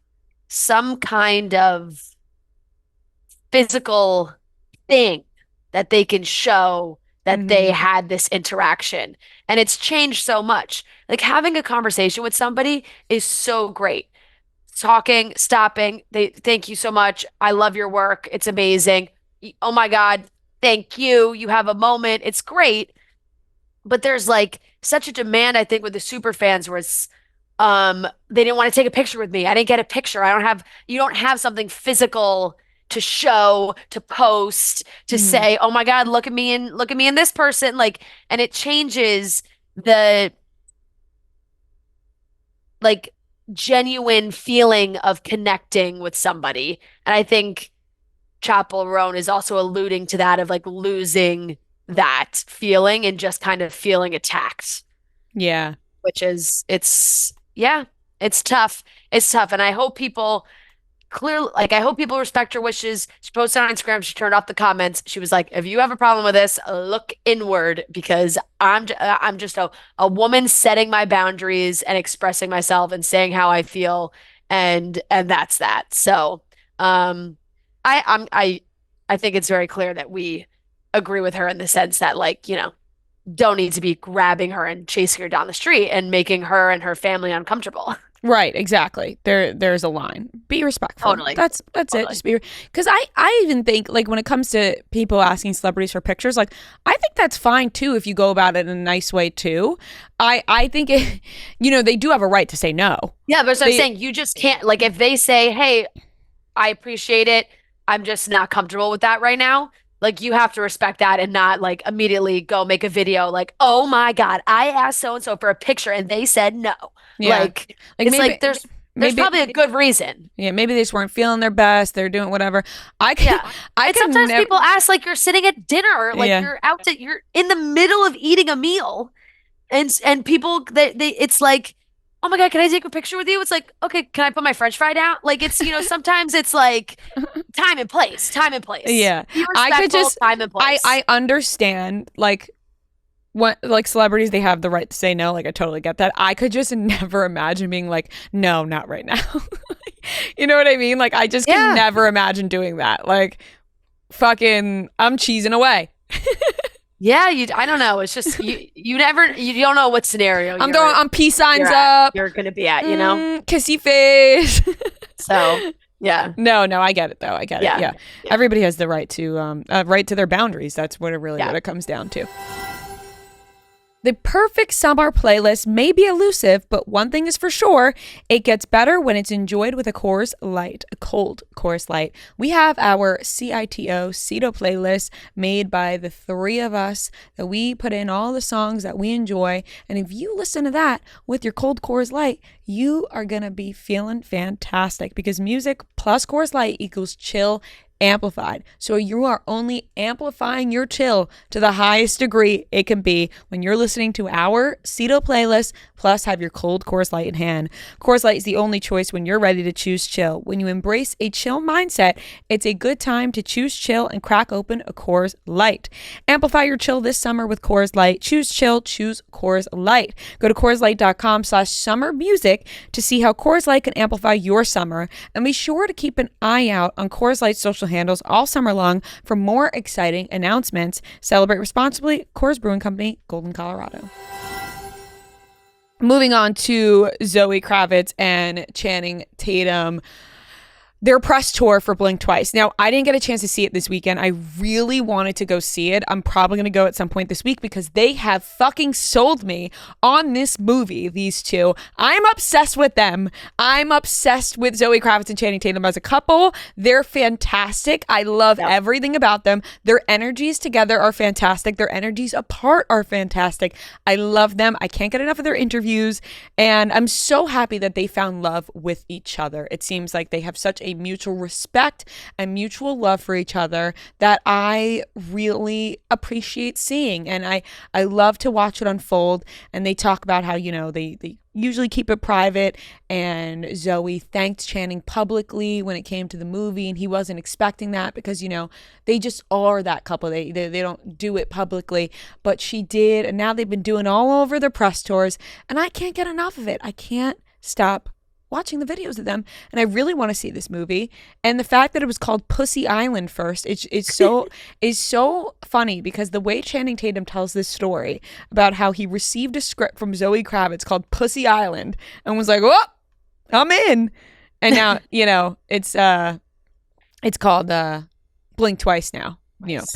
Speaker 2: some kind of physical thing that they can show that they had this interaction. And it's changed so much. Like, having a conversation with somebody is so great. Talking, stopping, thank you so much. I love your work. It's amazing. Oh my God, thank you. You have a moment. It's great. But there's like such a demand, I think, with the super fans, where it's they didn't want to take a picture with me. I didn't get a picture. You don't have something physical to show, to post, to say, oh my God, look at me and this person. Like, and it changes the like genuine feeling of connecting with somebody. And I think Chappell Roan is also alluding to that, of like losing that feeling and just kind of feeling attacked.
Speaker 1: Yeah.
Speaker 2: Which is, it's tough. It's tough. And I hope people respect her wishes. She posted on Instagram. She turned off the comments. She was like, if you have a problem with this, look inward, because I'm just a woman setting my boundaries and expressing myself and saying how I feel. And that's that. So, I think it's very clear that we agree with her in the sense that, like, don't need to be grabbing her and chasing her down the street and making her and her family uncomfortable.
Speaker 1: Right, exactly. There's a line. Be respectful.
Speaker 2: Totally.
Speaker 1: That's totally it. Just be, because I even think, like, when it comes to people asking celebrities for pictures, like, I think that's fine too if you go about it in a nice way too. I think it, they do have a right to say no. Yeah,
Speaker 2: but I'm saying, you just can't, like, if they say, hey, I appreciate it, I'm just not comfortable with that right now. Like, you have to respect that and not like immediately go make a video like, oh my God, I asked so-and-so for a picture and they said no.
Speaker 1: Yeah.
Speaker 2: Like it's maybe, like there's probably a good reason.
Speaker 1: Yeah, maybe they just weren't feeling their best. They're doing whatever.
Speaker 2: Sometimes people ask, like, you're sitting at dinner, like you're in the middle of eating a meal And people they it's like, oh my God, can I take a picture with you? It's like, okay, can I put my French fry down? Like it's, sometimes it's like time and place, time and place.
Speaker 1: Yeah.
Speaker 2: Be
Speaker 1: I could
Speaker 2: respectful,
Speaker 1: just
Speaker 2: time and place.
Speaker 1: I understand like what like celebrities, they have the right to say no, like I totally get that. I could just never imagine being like, no, not right now. You know what I mean? Like I just can never imagine doing that. Like fucking I'm cheesing away.
Speaker 2: Yeah, I don't know. It's just you don't know what scenario
Speaker 1: I'm peace signs up.
Speaker 2: You're gonna be at,
Speaker 1: kissy face.
Speaker 2: So yeah.
Speaker 1: No, I get it though. I get it. Yeah. Everybody has the right to their boundaries. That's what it comes down to. The perfect summer playlist may be elusive, but one thing is for sure, it gets better when it's enjoyed with a Coors Light, a cold Coors Light. We have our CITO playlist made by the three of us that we put in all the songs that we enjoy. And if you listen to that with your cold Coors Light, you are going to be feeling fantastic because music plus Coors Light equals chill amplified. So you are only amplifying your chill to the highest degree it can be when you're listening to our Cedo playlist, plus have your cold Coors Light in hand. Coors Light is the only choice when you're ready to choose chill. When you embrace a chill mindset, it's a good time to choose chill and crack open a Coors Light. Amplify your chill this summer with Coors Light. Choose chill, choose Coors Light. Go to CoorsLight.com/summermusic to see how Coors Light can amplify your summer. And be sure to keep an eye out on Coors Light's social handles all summer long for more exciting announcements. Celebrate responsibly. Coors Brewing Company, Golden, Colorado. Moving on to Zoë Kravitz and Channing Tatum. Their press tour for Blink Twice. Now, I didn't get a chance to see it this weekend. I really wanted to go see it. I'm probably going to go at some point this week because they have fucking sold me on this movie, these two. I'm obsessed with them. I'm obsessed with Zoë Kravitz and Channing Tatum as a couple. They're fantastic. I love everything about them. Their energies together are fantastic. Their energies apart are fantastic. I love them. I can't get enough of their interviews. And I'm so happy that they found love with each other. It seems like they have such a mutual respect and mutual love for each other that I really appreciate seeing, and I love to watch it unfold. And they talk about how they usually keep it private, and Zoe thanked Channing publicly when it came to the movie, and he wasn't expecting that because they just are that couple. They don't do it publicly, but she did, and now they've been doing all over their press tours, and I can't get enough of it. I can't stop watching the videos of them, and I really want to see this movie. And the fact that it was called Pussy Island first, it's so is so funny because the way Channing Tatum tells this story about how he received a script from Zoë Kravitz called Pussy Island and was like, "Oh, I'm in," and now it's called Blink Twice now.
Speaker 2: Nice.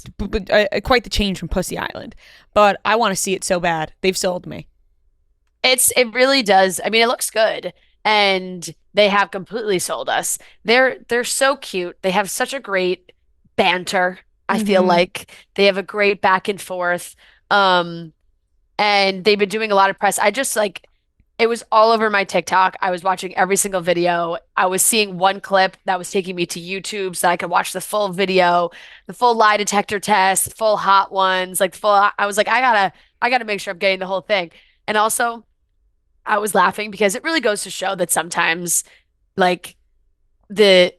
Speaker 1: Quite the change from Pussy Island, but I want to see it so bad. They've sold me.
Speaker 2: It really does. I mean, it looks good. And they have completely sold us. They're so cute. They have such a great banter. I feel like they have a great back and forth. And they've been doing a lot of press. I just it was all over my TikTok. I was watching every single video. I was seeing one clip that was taking me to YouTube so I could watch the full video, the full lie detector test, the full hot ones, I was like, I gotta make sure I'm getting the whole thing. And also, I was laughing because it really goes to show that sometimes the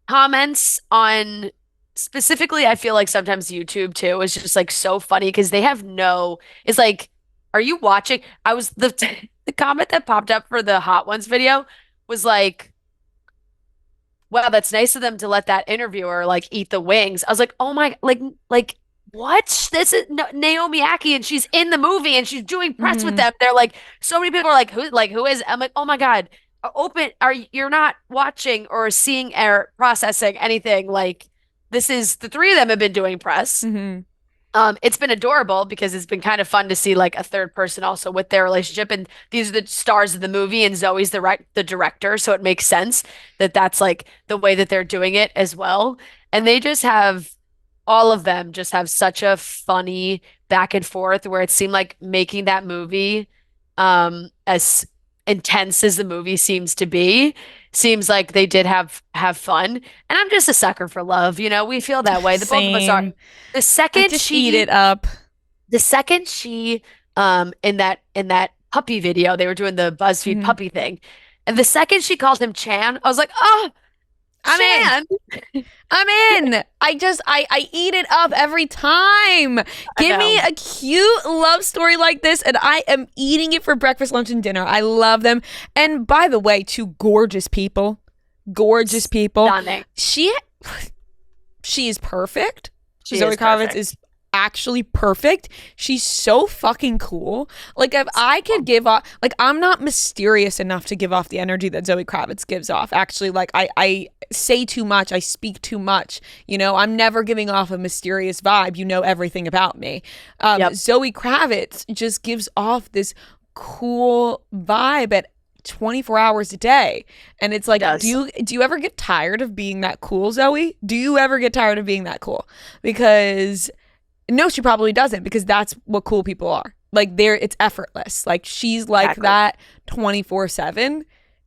Speaker 2: comments on specifically, I feel like sometimes YouTube too is just so funny because they have it's like, are you watching? I was the comment that popped up for the Hot Ones video was like, wow, that's nice of them to let that interviewer eat the wings. I was like, oh my, what? This is Naomi Ackie, and she's in the movie, and she's doing press with them. They're so many people are who is it? I'm like, oh my God, you're not watching or seeing or processing anything. This is the three of them have been doing press. It's been adorable because it's been kind of fun to see a third person also with their relationship, and these are the stars of the movie, and Zoe's the director, so it makes sense that that's the way that they're doing it as well. And they just have. All of them just have such a funny back and forth where it seemed like making that movie as intense as the movie seems to be, seems like they did have fun. And I'm just a sucker for love, we feel that way. The both of us are. The second
Speaker 1: eat it up.
Speaker 2: The second she in that puppy video. They were doing the BuzzFeed puppy thing. And the second she called him Chan, I was like, oh,
Speaker 1: I'm
Speaker 2: Chan.
Speaker 1: I'm in. I eat it up every time. Give me a cute love story like this, and I am eating it for breakfast, lunch, and dinner. I love them. And by the way, two gorgeous people. Gorgeous people.
Speaker 2: Stunning.
Speaker 1: She is perfect.
Speaker 2: She
Speaker 1: Zoë
Speaker 2: is
Speaker 1: Kravitz
Speaker 2: perfect.
Speaker 1: is actually perfect. She's so fucking cool. Like, if I could give off, like, I'm not mysterious enough to give off the energy that Zoë Kravitz gives off. Actually, like, I say too much. I speak too much. You know, I'm never giving off a mysterious vibe. You know everything about me. Zoë Kravitz just gives off this cool vibe at 24 hours a day. And it's like, do you ever get tired of being that cool, Zoe? Do you ever get tired of being that cool? Because no, she probably doesn't, because that's what cool people are. Like, it's effortless. Like, she's like that 24/7,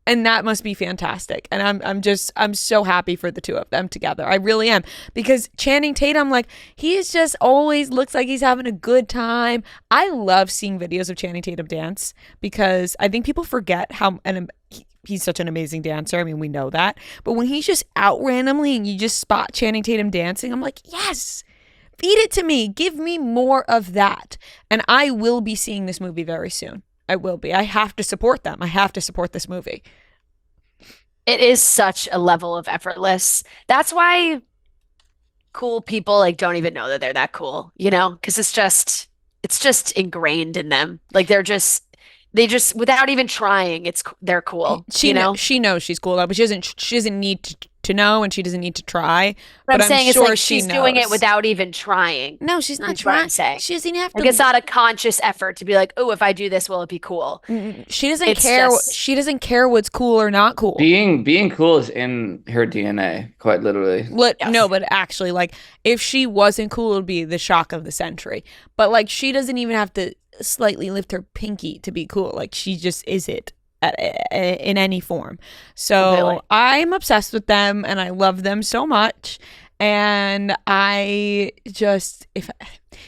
Speaker 1: and that must be fantastic. And I'm so happy for the two of them together. I really am, because Channing Tatum, like, he is just always looks like he's having a good time. I love seeing videos of Channing Tatum dance, because I think people forget how he's such an amazing dancer. I mean, we know that. But when he's just out randomly and you just spot Channing Tatum dancing, I'm like, yes, feed it to me. Give me more of that. And I will be seeing this movie very soon. I will be. I have to support them. I have to support this movie.
Speaker 2: It is such a level of effortless. That's why cool people like don't even know that they're that cool, you know? Because it's just ingrained in them. Like they just without even trying, they're cool.
Speaker 1: She knows she's cool, but she doesn't need to know, and she doesn't need to try.
Speaker 2: But I'm saying
Speaker 1: sure
Speaker 2: it's like she's doing it without even trying.
Speaker 1: No, she's not
Speaker 2: That's
Speaker 1: trying.
Speaker 2: what I'm saying.
Speaker 1: She doesn't have to.
Speaker 2: Like, it's not a conscious effort to be like, oh, if I do this, will it be cool?
Speaker 1: She doesn't care. She doesn't care what's cool or not cool.
Speaker 3: Being cool is in her DNA, quite literally.
Speaker 1: No, but actually, like, if she wasn't cool, it would be the shock of the century. But like, she doesn't even have to slightly lift her pinky to be cool. Like, she just is it in any form. So
Speaker 2: Completely.
Speaker 1: I'm obsessed with them, and I love them so much. And this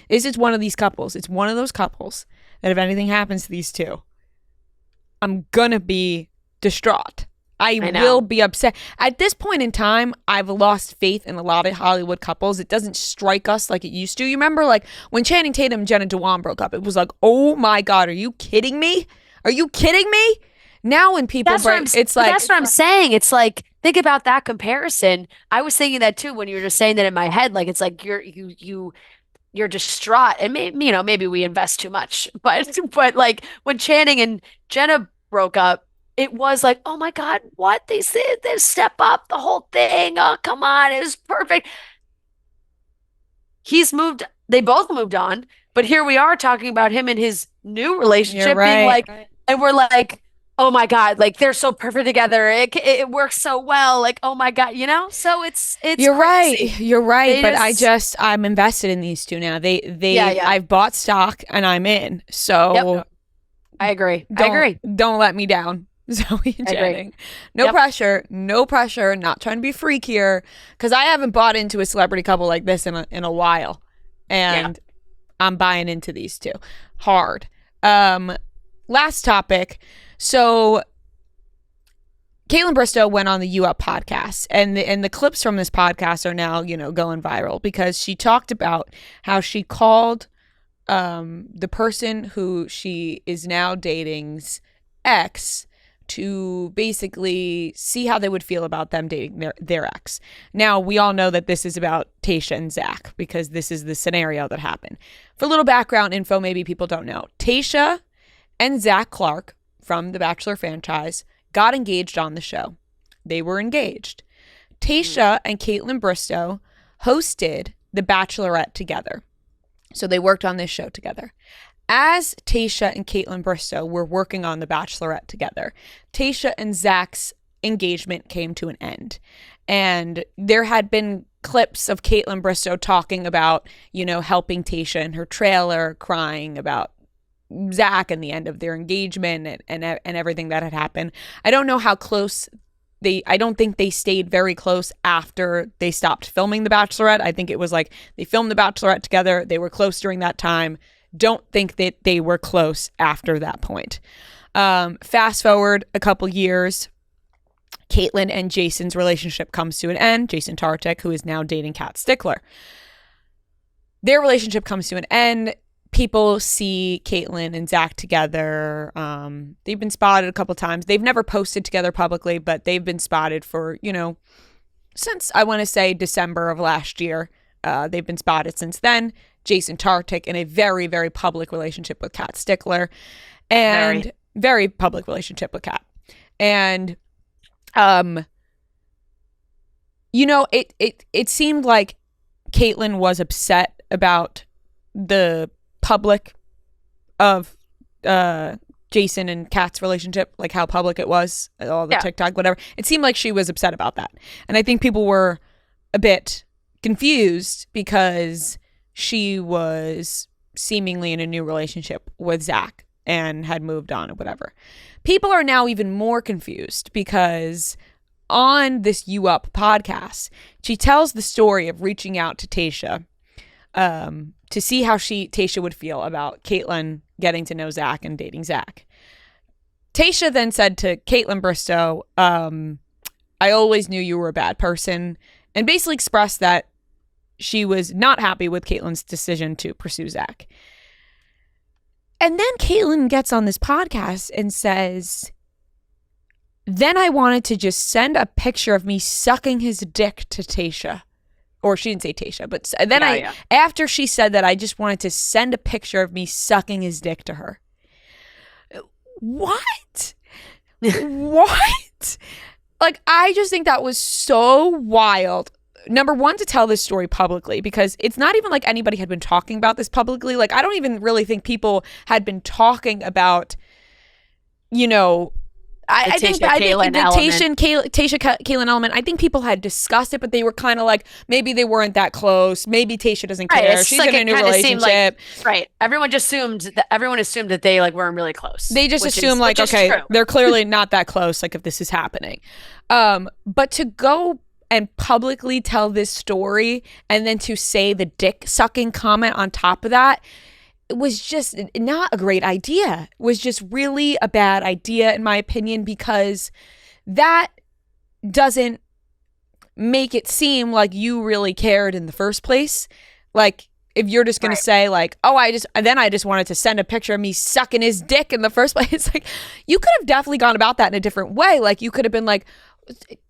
Speaker 1: is one of these couples. It's one of those couples that if anything happens to these two, I'm gonna be distraught. I will be upset. At this point in time, I've lost faith in a lot of Hollywood couples. It doesn't strike us like it used to. You remember, like, when Channing Tatum and Jenna Dewan broke up, it was like, oh my God, are you kidding me? Are you kidding me? Now when people break, it's like,
Speaker 2: that's what I'm saying. It's like, think about that comparison. I was thinking that too when you were just saying that in my head. Like, it's like you're distraught, and maybe we invest too much, but like when Channing and Jenna broke up, it was like, oh my God, what they said, they step up the whole thing. Oh, come on, it was perfect. They both moved on, but here we are talking about him and his new relationship being like, and we're like, oh my God, like they're so perfect together. It works so well. Like, oh my God, so it's
Speaker 1: You're
Speaker 2: crazy.
Speaker 1: right. You're right. But I'm invested in these two now. I've bought stock and I'm in. So
Speaker 2: Yep. I agree.
Speaker 1: Don't let me down. Zoe and Channing. No pressure. No pressure. Not trying to be freak here, because I haven't bought into a celebrity couple like this in a while, and I'm buying into these two hard. Last topic. So Kaitlyn Bristowe went on the U Up podcast, and the clips from this podcast are now going viral, because she talked about how she called the person who she is now dating's ex to basically see how they would feel about them dating their ex. Now, we all know that this is about Tayshia and Zach, because this is the scenario that happened. For a little background info, maybe people don't know, Tayshia and Zach Clark from the Bachelor franchise got engaged on the show. They were engaged. Tayshia and Kaitlyn Bristowe hosted The Bachelorette together. So they worked on this show together. As Tayshia and Kaitlyn Bristowe were working on The Bachelorette together, Tayshia and Zach's engagement came to an end. And there had been clips of Kaitlyn Bristowe talking about, helping Tayshia in her trailer, crying about Zach and the end of their engagement and everything that had happened. I don't know how close I don't think they stayed very close after they stopped filming The Bachelorette. I think it was like they filmed The Bachelorette together. They were close during that time. don't think that they were close after that point. Fast forward a couple years, Kaitlyn and Jason's relationship comes to an end. Jason Tartick, who is now dating Kat Stickler. Their relationship comes to an end. People see Kaitlyn and Zach together. They've been spotted a couple times. They've never posted together publicly, but they've been spotted for, since I want to say December of last year. They've been spotted since then. Jason Tartick in a very, very public relationship with Kat Stickler, and very public relationship with Kat. And, it seemed like Kaitlyn was upset about the public of Jason and Kat's relationship, like how public it was, all the TikTok, whatever. It seemed like she was upset about that. And I think people were a bit confused because she was seemingly in a new relationship with Zach and had moved on or whatever. People are now even more confused because on this You Up podcast, she tells the story of reaching out to Tayshia to see how Tayshia would feel about Kaitlyn getting to know Zach and dating Zach. Tayshia then said to Kaitlyn Bristowe, I always knew you were a bad person, and basically expressed that she was not happy with Kaitlyn's decision to pursue Zach. And then Kaitlyn gets on this podcast and says, then I wanted to just send a picture of me sucking his dick to Tayshia. Or she didn't say Tayshia, but then after she said that, I just wanted to send a picture of me sucking his dick to her. What? What? Like, I just think that was so wild. Number one, to tell this story publicly, because it's not even like anybody had been talking about this publicly. Like, I don't even really think people had been talking about, I think the Tayshia Kaitlyn element, I think people had discussed it, but they were kind of like, maybe they weren't that close. Maybe Tayshia doesn't care. She's like in a new relationship.
Speaker 2: Right. Everyone assumed that they like weren't really close.
Speaker 1: They just assumed like, okay, they're clearly not that close, like if this is happening. But to go and publicly tell this story and then to say the dick sucking comment on top of that, it was just not a great idea. It was just really a bad idea, in my opinion, because that doesn't make it seem like you really cared in the first place. Like, if you're just going to say like, oh, I just wanted to send a picture of me sucking his dick in the first place. It's like, you could have definitely gone about that in a different way. Like, you could have been like,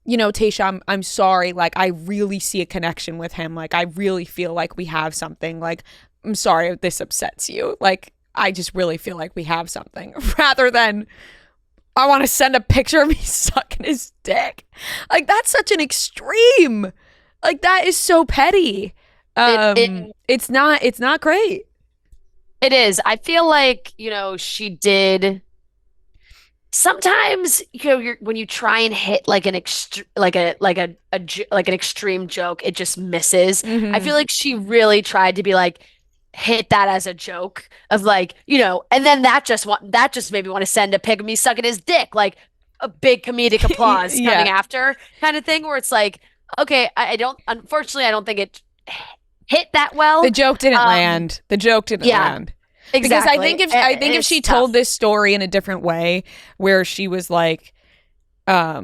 Speaker 1: Tayshia, I'm sorry. Like, I really see a connection with him. Like, I really feel like we have something. Like, I'm sorry if this upsets you. Like, I just really feel like we have something. Rather than, I want to send a picture of me sucking his dick. Like, that's such an extreme. Like, that is so petty. It's not great.
Speaker 2: It is. I feel like, she did. Sometimes, when you try and hit like an extreme joke, it just misses.
Speaker 1: Mm-hmm.
Speaker 2: I feel like she really tried to be like, hit that as a joke of like, and then that just made me want to send a pic of me sucking his dick, like a big comedic applause coming after kind of thing, where it's like, okay, unfortunately, I don't think it hit that well.
Speaker 1: The joke didn't land. Land.
Speaker 2: Exactly.
Speaker 1: Because I think if she told this story in a different way, where she was like, I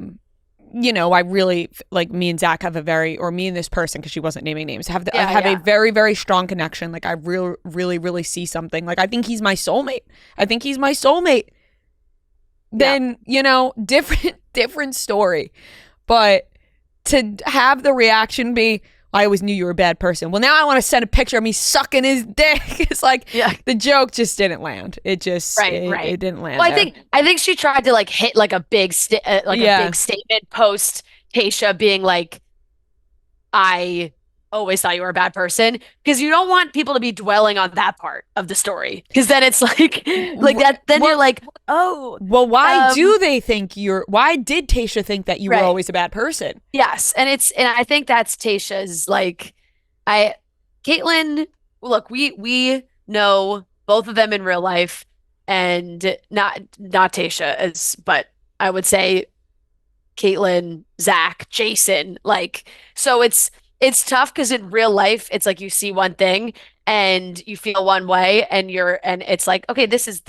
Speaker 1: really like me and Zach have me and this person, because she wasn't naming names, have a very, very strong connection. Like, I really, really, really see something. Like, I think he's my soulmate. Then, different story. But to have the reaction be, I always knew you were a bad person. Well, now I want to send a picture of me sucking his dick. It's like, the joke just didn't land. It just, it didn't land.
Speaker 2: Well, I think she tried to like hit like a big a big statement post Tayshia being like, I always thought you were a bad person, because you don't want people to be dwelling on that part of the story, because then it's like that. Then you're like, oh,
Speaker 1: well, why did Tayshia think that you were always a bad person?
Speaker 2: Yes, and I think that's Tayshia's like, Kaitlyn. Look, we know both of them in real life, and not Tayshia but I would say Kaitlyn, Zach, Jason, like, so it's it's tough because in real life, it's like you see one thing and you feel one way, and it's like, okay, this is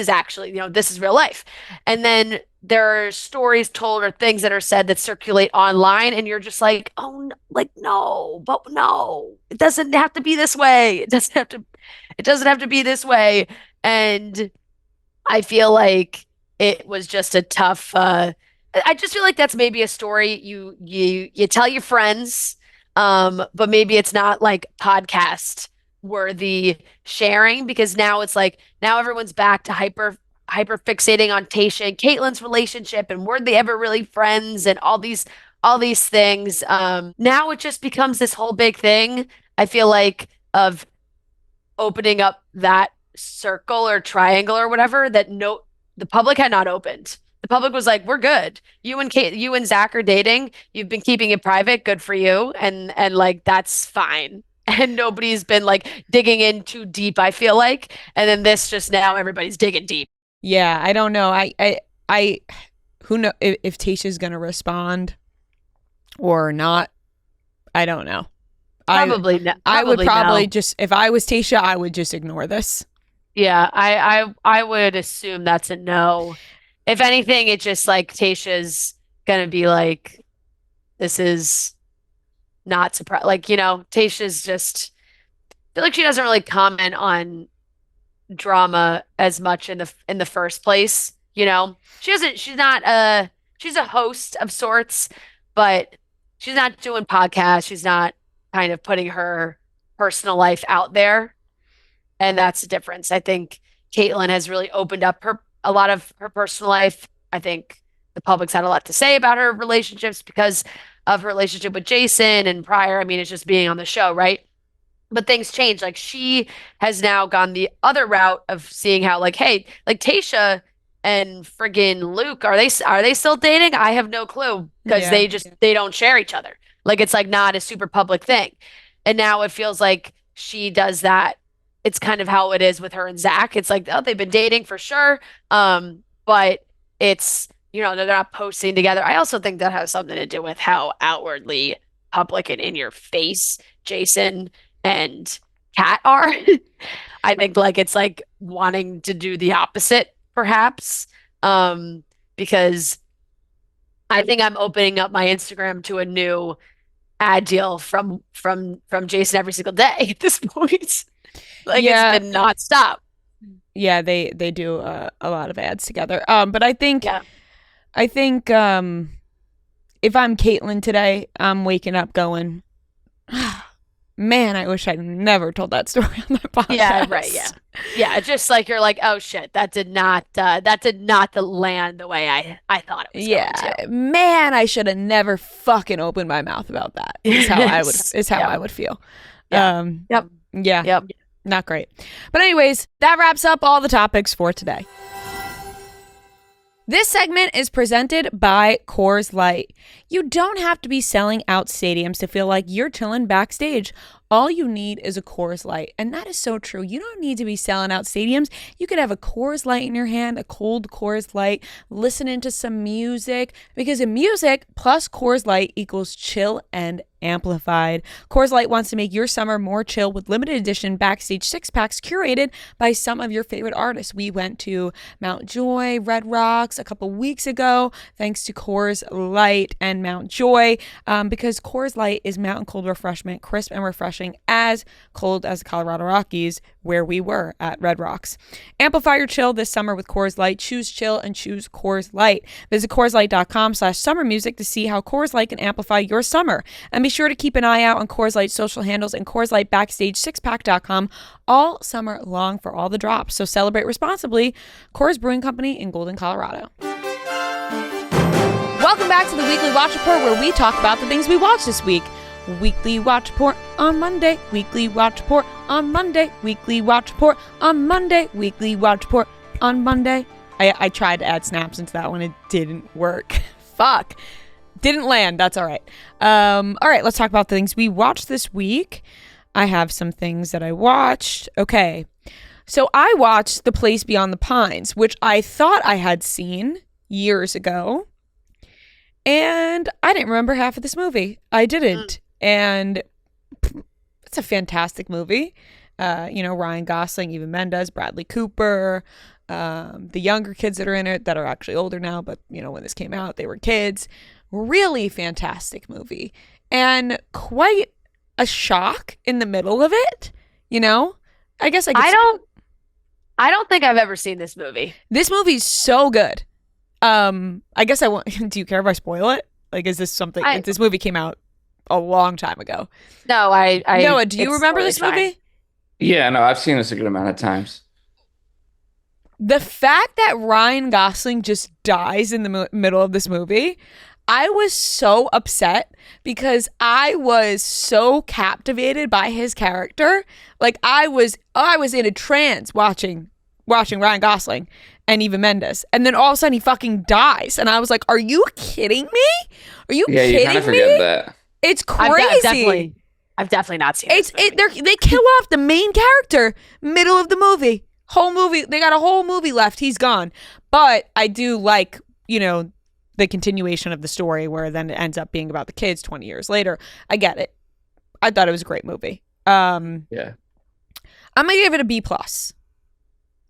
Speaker 2: actually, this is real life. And then there are stories told or things that are said that circulate online, and you're just like, oh, like, no, but no, it doesn't have to be this way. It doesn't have to be this way. And I feel like it was just a tough I just feel like that's maybe a story you tell your friends, but maybe it's not like podcast worthy sharing, because now it's like now everyone's back to hyper fixating on Tayshia and Kaitlyn's relationship and were they ever really friends and all these things. Now it just becomes this whole big thing, I feel like, of opening up that circle or triangle or whatever that the public had not opened. The public was like, "We're good. You and Zach are dating. You've been keeping it private. Good for you." And like that's fine. And nobody's been like digging in too deep, I feel like. And then this just now everybody's digging deep.
Speaker 1: Yeah, I don't know. I who know if Tayshia's gonna respond or not. I don't know.
Speaker 2: Probably not.
Speaker 1: I would probably
Speaker 2: no.
Speaker 1: just, if I was Tayshia, I would just ignore this.
Speaker 2: Yeah, I would assume that's a no. If anything, it's just like Tayshia's gonna be like, this is not surprised. Like, Tayshia's just I feel like she doesn't really comment on drama as much in the first place. She's a host of sorts, but she's not doing podcasts. She's not kind of putting her personal life out there. And that's the difference. I think Kaitlyn has really opened up a lot of her personal life. I think the public's had a lot to say about her relationships because of her relationship with Jason and prior. I mean, it's just being on the show, right? But things change. Like she has now gone the other route of seeing how, like, hey, like Tayshia and friggin' Luke, are they still dating? I have no clue because they don't share each other. Like it's like not a super public thing. And now it feels like she does that. It's kind of how it is with her and Zach. It's like, oh, they've been dating for sure. But it's, they're not posting together. I also think that has something to do with how outwardly public and in your face Jason and Kat are. I think like it's like wanting to do the opposite, perhaps. Because I think I'm opening up my Instagram to a new ad deal from Jason every single day at this point. Like it's been nonstop.
Speaker 1: Yeah, they do a lot of ads together. But I think if I'm Kaitlyn today, I'm waking up going, man, I wish I'd never told that story on that podcast.
Speaker 2: Yeah, right. Yeah. Just like you're like, oh shit, that did not land the way I thought it was going to.
Speaker 1: Man, I should have never fucking opened my mouth about that. Is how I would feel.
Speaker 2: Yeah.
Speaker 1: Yep. Not great. But anyways, that wraps up all the topics for today. This segment is presented by Coors Light. You don't have to be selling out stadiums to feel like you're chilling backstage. All you need is a Coors Light. And that is so true. You don't need to be selling out stadiums. You could have a Coors Light in your hand, a cold Coors Light, listening to some music. Because in music plus Coors Light equals chill and amplified. Coors Light wants to make your summer more chill with limited edition backstage 6-packs curated by some of your favorite artists. We went to Mount Joy, Red Rocks a couple weeks ago, thanks to Coors Light and Mount Joy, because Coors Light is mountain cold refreshment, crisp and refreshing, as cold as the Colorado Rockies, where we were at Red Rocks. Amplify your chill this summer with Coors Light. Choose chill and choose Coors Light. Visit CoorsLight.com/summermusic to see how Coors Light can amplify your summer. And be sure to keep an eye out on Coors Light's social handles and Coors Light Backstage 6pack.com all summer long for all the drops. So celebrate responsibly. Coors Brewing Company in Golden, Colorado. Welcome back to the Weekly Watch Report, where we talk about the things we watched this week. Weekly Watch Report on Monday. Weekly Watch Report on Monday. Weekly Watch Report on Monday. Weekly Watch Report on Monday. I tried to add snaps into that one. It didn't work. Fuck. Didn't land. That's all right. All right, let's talk about the things we watched this week. I have some things that I watched. Okay. So I watched The Place Beyond the Pines, which I thought I had seen years ago. And I didn't remember half of this movie. I didn't. And it's a fantastic movie. Ryan Gosling, Eva Mendes, Bradley Cooper, the younger kids that are in it that are actually older now, but when this came out, they were kids. Really fantastic movie. And quite a shock in the middle of it, I guess
Speaker 2: I don't think I've ever seen this movie.
Speaker 1: This movie's so good. I guess do you care if I spoil it? Like, is this something, this movie came out a long time ago.
Speaker 2: No,
Speaker 1: Noah, do you remember this movie?
Speaker 3: Yeah, no, I've seen this a good amount of times.
Speaker 1: The fact that Ryan Gosling just dies in the middle of this movie, I was so upset because I was so captivated by his character. Like I was in a trance watching Ryan Gosling and Eva Mendes, and then all of a sudden he fucking dies, and I was like, "Are you kidding me? Are you kidding me?" Yeah, you kind of forget that. It's crazy.
Speaker 2: I've definitely not seen it.
Speaker 1: They kill off the main character middle of the movie. Whole movie, they got a whole movie left. He's gone. But I do like, the continuation of the story where then it ends up being about the kids 20 years later. I get it. I thought it was a great movie.
Speaker 3: Yeah.
Speaker 1: I'm going to give it a B+.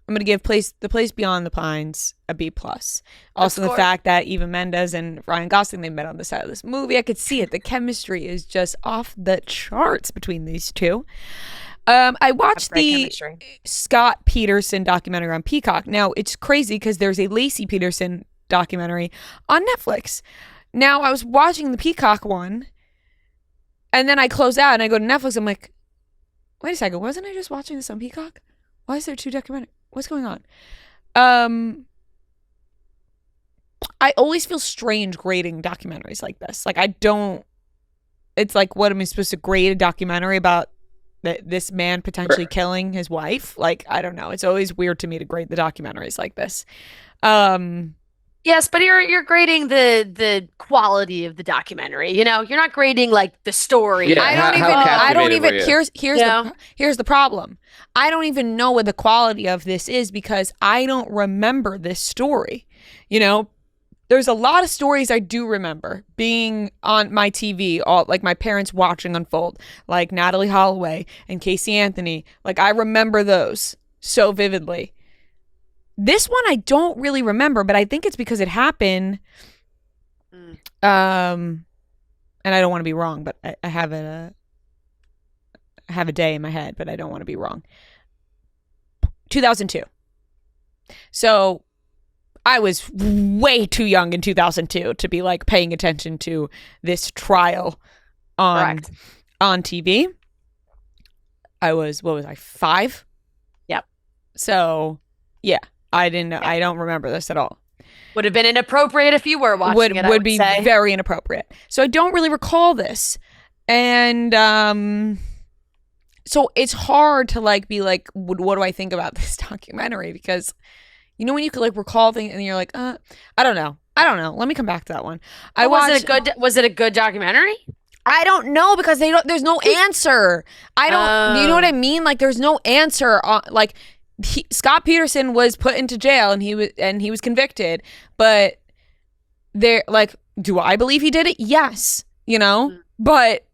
Speaker 1: I'm going to give The Place Beyond the Pines a B+. Also, the fact that Eva Mendes and Ryan Gosling, they met on the set of this movie. I could see it. The chemistry is just off the charts between these two. I watched the Scott Peterson documentary on Peacock. Now, it's crazy because there's a Lacey Peterson documentary on Netflix. Now, I was watching the Peacock one, and then I close out and I go to Netflix. I'm like, wait a second, wasn't I just watching this on Peacock? Why is there two documentaries? What's going on? I always feel strange grading documentaries like this. Like, it's like, what am I supposed to grade a documentary about this man potentially killing his wife? Like, I don't know. It's always weird to me to grade the documentaries like this.
Speaker 2: Yes, but you're grading the quality of the documentary. You're not grading like the story.
Speaker 3: Yeah,
Speaker 1: I don't even here's the problem. I don't even know what the quality of this is because I don't remember this story. There's a lot of stories I do remember being on my TV, like my parents watching unfold, like Natalie Holloway and Casey Anthony. Like, I remember those so vividly. This one I don't really remember, but I think it's because it happened. And I don't want to be wrong, but I have a day in my head, but I don't want to be wrong. 2002. So I was way too young in 2002 to be like paying attention to this trial on TV. I was, 5?
Speaker 2: Yep.
Speaker 1: So yeah, I don't remember this at all.
Speaker 2: Would have been inappropriate if you were watching it.
Speaker 1: Would be very inappropriate. So I don't really recall this. And so it's hard to be like, what do I think about this documentary? Because when you could recall things and you're like, I don't know. Let me come back to that one.
Speaker 2: Was it a good documentary?
Speaker 1: I don't know because there's no answer. You know what I mean? Like, there's no answer on Scott Peterson was put into jail and he was convicted, but do I believe he did it? Yes, but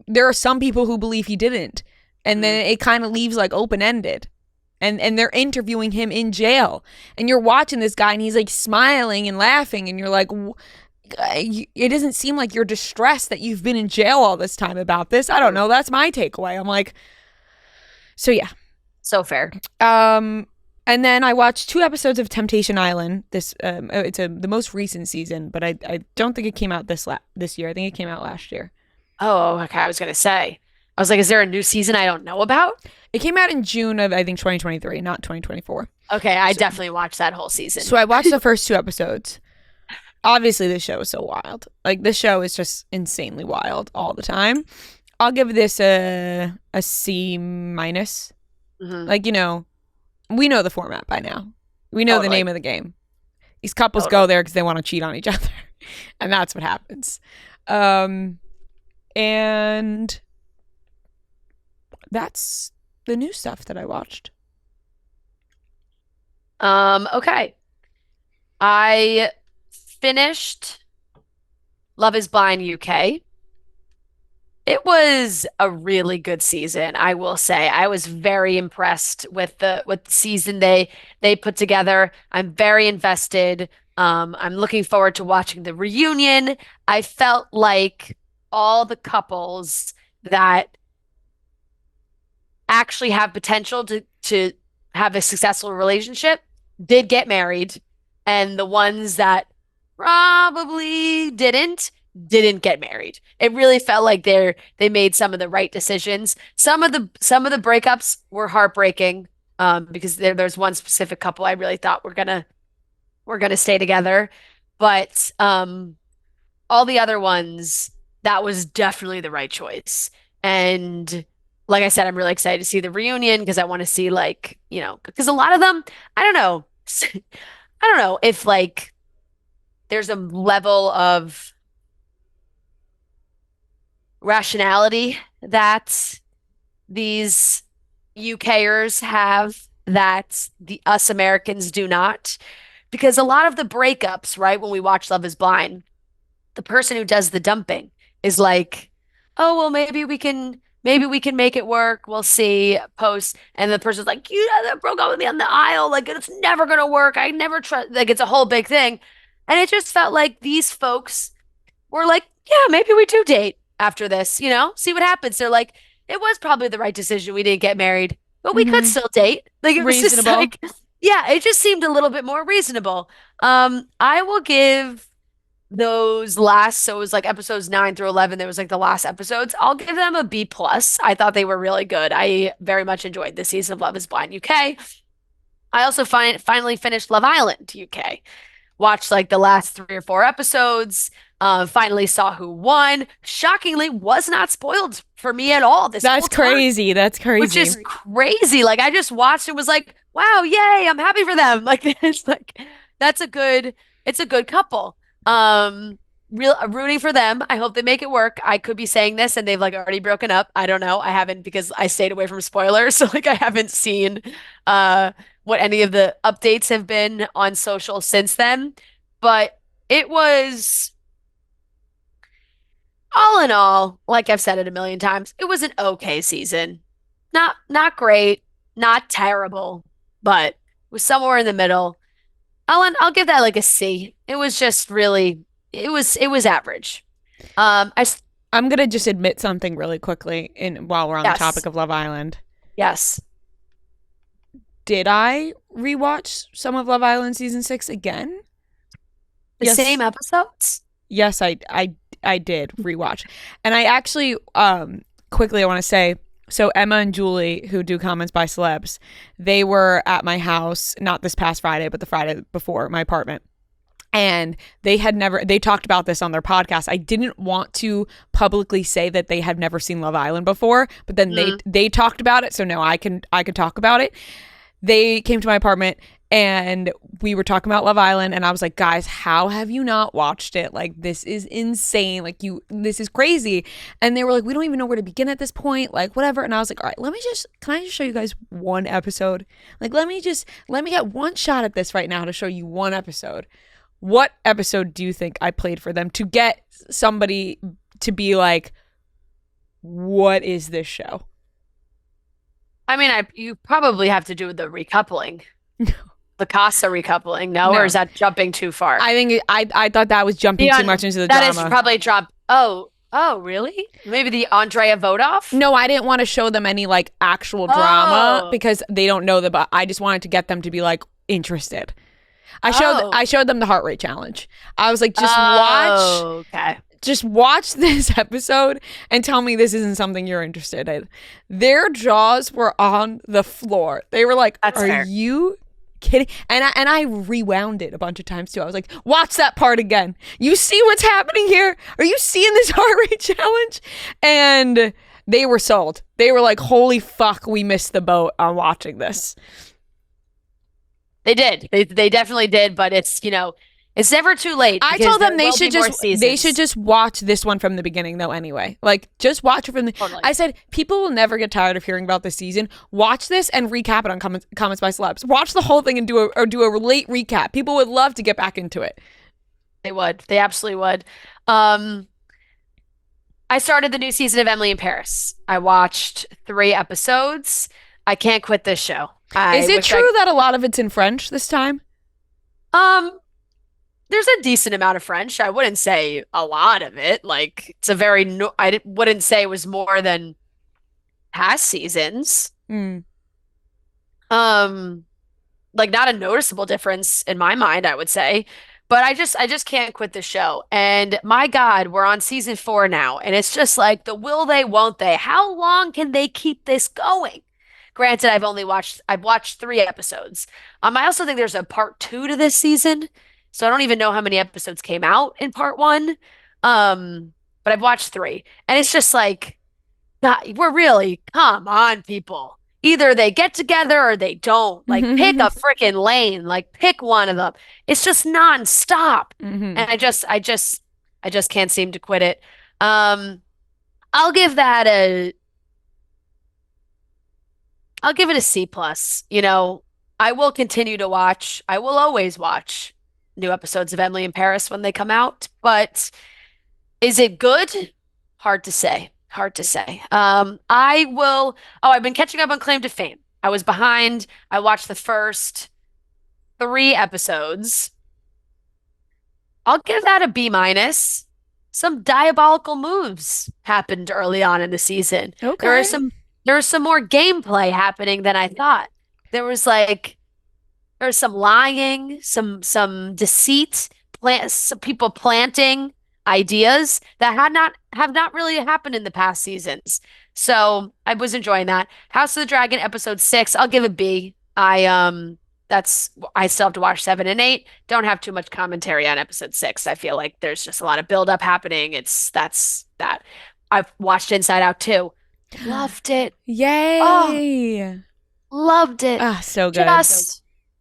Speaker 1: there are some people who believe he didn't, and then it kind of leaves open-ended. And they're interviewing him in jail. And you're watching this guy and he's smiling and laughing. And you're like, it doesn't seem like you're distressed that you've been in jail all this time about this. I don't know. That's my takeaway. I'm like, so yeah.
Speaker 2: So fair.
Speaker 1: And then I watched 2 episodes of Temptation Island. It's the most recent season, but I don't think it came out this year. I think it came out last year.
Speaker 2: Oh, okay. I was going to say. I was like, is there a new season I don't know about?
Speaker 1: It came out in June of, I think, 2023, not 2024.
Speaker 2: Okay, I definitely watched that whole season.
Speaker 1: So I watched the first 2 episodes. Obviously, this show is so wild. This show is just insanely wild all the time. I'll give this a C-. Mm-hmm. We know the format by now. We know the name of the game. These couples go there because they want to cheat on each other. And that's what happens. And that's the new stuff that I watched.
Speaker 2: Okay. I finished Love is Blind UK. It was a really good season, I will say. I was very impressed with the season they put together. I'm very invested. I'm looking forward to watching the reunion. I felt like all the couples that actually have potential to have a successful relationship did get married, and the ones that probably didn't get married. It really felt like they made some of the right decisions. Some of the breakups were heartbreaking, because there's one specific couple I really thought were gonna stay together, but all the other ones, that was definitely the right choice. And like I said, I'm really excited to see the reunion because I want to see, like, because a lot of them, I don't know, I don't know if like there's a level of rationality that these UKers have that the us Americans do not. Because a lot of the breakups, right, when we watch Love is Blind, the person who does the dumping is like, oh, well, maybe we can make it work. We'll see. Post. And the person's like, you broke up with me on the aisle. Like, it's never gonna work. I never trust. Like, it's a whole big thing. And it just felt like these folks were like, yeah, maybe we do date after this, see what happens. They're like, it was probably the right decision. We didn't get married, but we could still date. Like, it was just
Speaker 1: Reasonable.
Speaker 2: like, yeah, it just seemed a little bit more reasonable. I will give those last, so it was like episodes 9 through 11. There was like the last episodes. I'll give them a B plus. I thought they were really good. I very much enjoyed this season of Love is Blind UK. I also finally finished Love Island UK. Watched like the last 3 or 4 episodes. Finally saw who won. Shockingly, was not spoiled for me at all this
Speaker 1: That's
Speaker 2: whole time,
Speaker 1: crazy. That's crazy.
Speaker 2: which is crazy. Like, I just watched and was like, wow, yay, I'm happy for them. Like, it's like it's a good couple. Real rooting for them. I hope they make it work. I could be saying this and they've like already broken up. I don't know. I haven't, because I stayed away from spoilers. So like I haven't seen what any of the updates have been on social since then. But it was, all in all, like I've said it a million times, it was an okay season. Not great, not terrible, but it was somewhere in the middle. I'll give that like a C. It was just really, it was average. I
Speaker 1: I'm gonna just admit something really quickly while we're on the
Speaker 2: Yes.
Speaker 1: topic of Love Island.
Speaker 2: Yes.
Speaker 1: Did I rewatch some of Love Island season 6 again?
Speaker 2: The
Speaker 1: Yes.
Speaker 2: same episodes?
Speaker 1: Yes, I did rewatch. And I actually quickly I want to say, so Emma and Julie, who do Comments by Celebs, they were at my house, not this past Friday, but the Friday before, my apartment. And they talked about this on their podcast. I didn't want to publicly say that they had never seen Love Island before, but then they talked about it, so now I can talk about it. They came to my apartment and we were talking about Love Island, and I was like, guys, how have you not watched it? Like, this is insane. Like, this is crazy. And they were like, we don't even know where to begin at this point. Like, whatever. And I was like, all right, can I just show you guys one episode? Like, let me get one shot at this right now to show you one episode. What episode do you think I played for them to get somebody to be like, what is this show?
Speaker 2: I mean, you probably have to do the recoupling. The Casa recoupling, no?
Speaker 1: No.
Speaker 2: Or is that jumping too far?
Speaker 1: I think I thought that was jumping too
Speaker 2: Beyond-
Speaker 1: much into the
Speaker 2: That is
Speaker 1: drama.
Speaker 2: probably drop. Oh, really? Maybe the Andrea Vodoff?
Speaker 1: No, I didn't want to show them any like actual drama
Speaker 2: Oh.
Speaker 1: because they don't know but I just wanted to get them to be like interested. I showed them the heart rate challenge. I was like,
Speaker 2: Okay.
Speaker 1: just watch this episode and tell me this isn't something you're interested in. Their jaws were on the floor. They were like,
Speaker 2: That's
Speaker 1: are
Speaker 2: fair.
Speaker 1: you kidding? And I rewound it a bunch of times too. I was like, watch that part again. You see what's happening here? Are you seeing this heart rate challenge? And they were sold. They were like, holy fuck, we missed the boat on watching this.
Speaker 2: They did. They definitely did, but it's never too late.
Speaker 1: I
Speaker 2: because
Speaker 1: told them
Speaker 2: there
Speaker 1: they
Speaker 2: will be
Speaker 1: should
Speaker 2: more
Speaker 1: just they should
Speaker 2: seasons.
Speaker 1: just watch this one from the beginning though anyway. Like, just watch it from the
Speaker 2: Totally.
Speaker 1: I said people will never get tired of hearing about this season. Watch this and recap it on comments by Celebs. Watch the whole thing and do a late recap. People would love to get back into it.
Speaker 2: They would. They absolutely would. I started the new season of Emily in Paris. I watched 3 episodes. I can't quit this show.
Speaker 1: Is it true that a lot of it's in French this time?
Speaker 2: There's a decent amount of French. I wouldn't say a lot of it. Like it's a very no, wouldn't say it was more than past seasons.
Speaker 1: Mm.
Speaker 2: Like not a noticeable difference in my mind, I would say. But I just can't quit the show. And my God, we're on season 4 now, and it's just like the will they, won't they? How long can they keep this going? Granted, I've watched 3 episodes. I also think there's a part 2 to this season, so I don't even know how many episodes came out in part 1. But I've watched 3, and it's just like, God, come on, people. Either they get together or they don't. Like, pick a freaking lane. Like, pick one of them. It's just nonstop, and I just can't seem to quit it. I'll give it a C plus. I will continue to watch. I will always watch new episodes of Emily in Paris when they come out, but is it good? Hard to say. Hard to say. I've been catching up on Claim to Fame. I was behind. I watched the first 3 episodes. I'll give that a B minus. Some diabolical moves happened early on in the season.
Speaker 1: Okay.
Speaker 2: There was some more gameplay happening than I thought. There was some lying, some deceit, some people planting ideas that have not really happened in the past seasons. So I was enjoying that. House of the Dragon episode 6, I'll give a B. I still have to watch 7 and 8. Don't have too much commentary on episode 6. I feel like there's just a lot of buildup happening. That's that. I've watched Inside Out 2. Loved it.
Speaker 1: Yay.
Speaker 2: Oh, loved it.
Speaker 1: Ah, so good.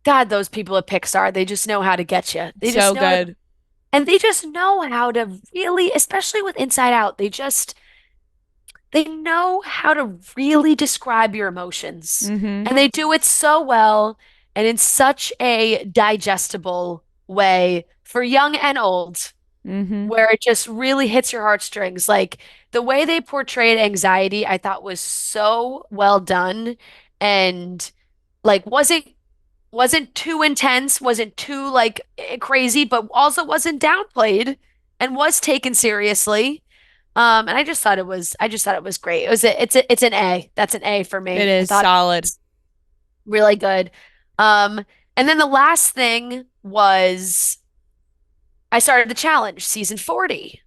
Speaker 2: God, those people at Pixar, they just know how to get you. They
Speaker 1: so
Speaker 2: just know
Speaker 1: good.
Speaker 2: and they just know how to really, especially with Inside Out, they know how to really describe your emotions. And they do it so well and in such a digestible way for young and old, where it just really hits your heartstrings. Like the way they portrayed anxiety, I thought was so well done and like wasn't too intense, wasn't too like crazy, but also wasn't downplayed and was taken seriously. And I just thought it was great. It's an A. That's an A for me.
Speaker 1: It is solid.
Speaker 2: Really good. And then the last thing was I started the challenge, season 40.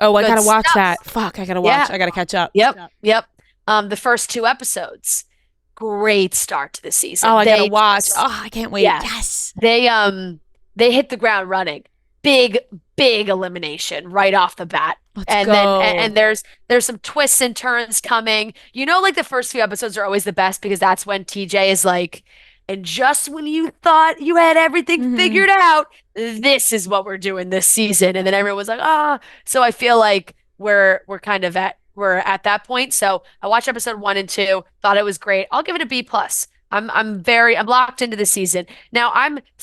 Speaker 1: Oh, I
Speaker 2: Good
Speaker 1: gotta watch
Speaker 2: stuff.
Speaker 1: that. Fuck, I gotta watch.
Speaker 2: Yeah.
Speaker 1: I gotta catch up.
Speaker 2: Yep. The first 2 episodes. Great start to the season.
Speaker 1: Oh, I gotta watch. Oh, I can't wait.
Speaker 2: Yeah.
Speaker 1: Yes.
Speaker 2: They hit the ground running. Big elimination right off the bat.
Speaker 1: Let's go.
Speaker 2: And there's some twists and turns coming. Like the first few episodes are always the best because that's when TJ is like, and just when you thought you had everything figured out, this is what we're doing this season. And then everyone was like, ah. So I feel like we're at that point. So I watched episode 1 and 2, thought it was great. I'll give it a B plus. I'm locked into the season. Now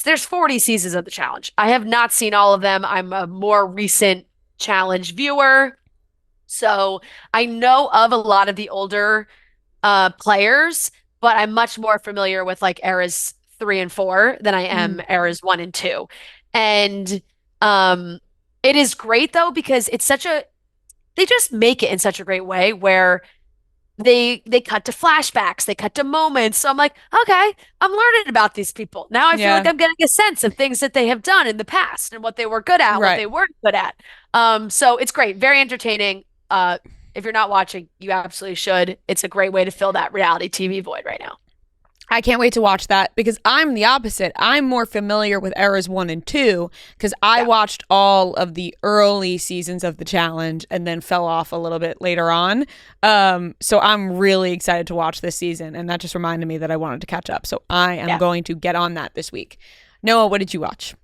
Speaker 2: there's 40 seasons of the challenge. I have not seen all of them. I'm a more recent challenge viewer. So I know of a lot of the older players, but I'm much more familiar with like eras 3 and 4 than I am eras 1 and 2. And it is great though, because they just make it in such a great way where they cut to flashbacks, they cut to moments. So I'm like, okay, I'm learning about these people. Now I feel like I'm getting a sense of things that they have done in the past and what they were good at, what they weren't good at. So it's great, very entertaining. If you're not watching, you absolutely should. It's a great way to fill that reality TV void right now.
Speaker 1: I can't wait to watch that because I'm the opposite. I'm more familiar with eras 1 and 2 because I watched all of the early seasons of the challenge and then fell off a little bit later on. So I'm really excited to watch this season, and that just reminded me that I wanted to catch up. So I am going to get on that this week. Noah, what did you watch?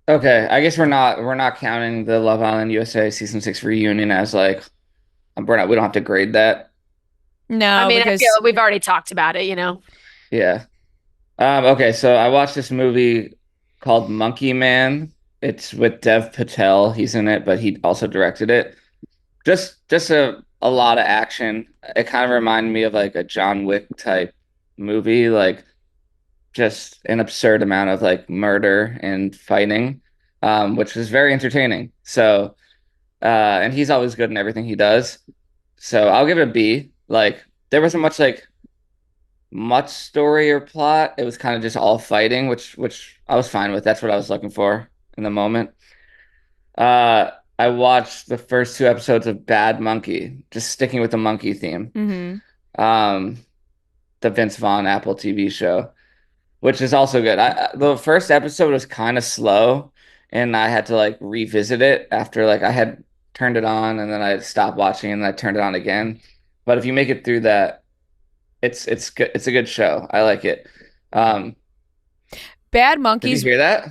Speaker 3: Okay, I guess we're not counting the Love Island USA season 6 reunion as like we don't have to grade that.
Speaker 1: No,
Speaker 2: I mean,
Speaker 1: because
Speaker 2: I feel like we've already talked about it,
Speaker 3: Yeah. Okay, so I watched this movie called Monkey Man. It's with Dev Patel. He's in it, but he also directed it. Just a lot of action. It kind of reminded me of like a John Wick type movie, like just an absurd amount of like murder and fighting, which was very entertaining. So, and he's always good in everything he does. So I'll give it a B. Like there wasn't much story or plot. It was kind of just all fighting, which I was fine with. That's what I was looking for in the moment. I watched the first two episodes of Bad Monkey, just sticking with the monkey theme. Um, the Vince Vaughn Apple TV show, which is also good. The first episode was kind of slow, and I had to like revisit it after like I had turned it on and then I stopped watching and then I turned it on again. But if you make it through that, it's good. It's a good show. I like it. Um,
Speaker 1: Bad
Speaker 3: did you
Speaker 1: Monkeys.
Speaker 3: hear that?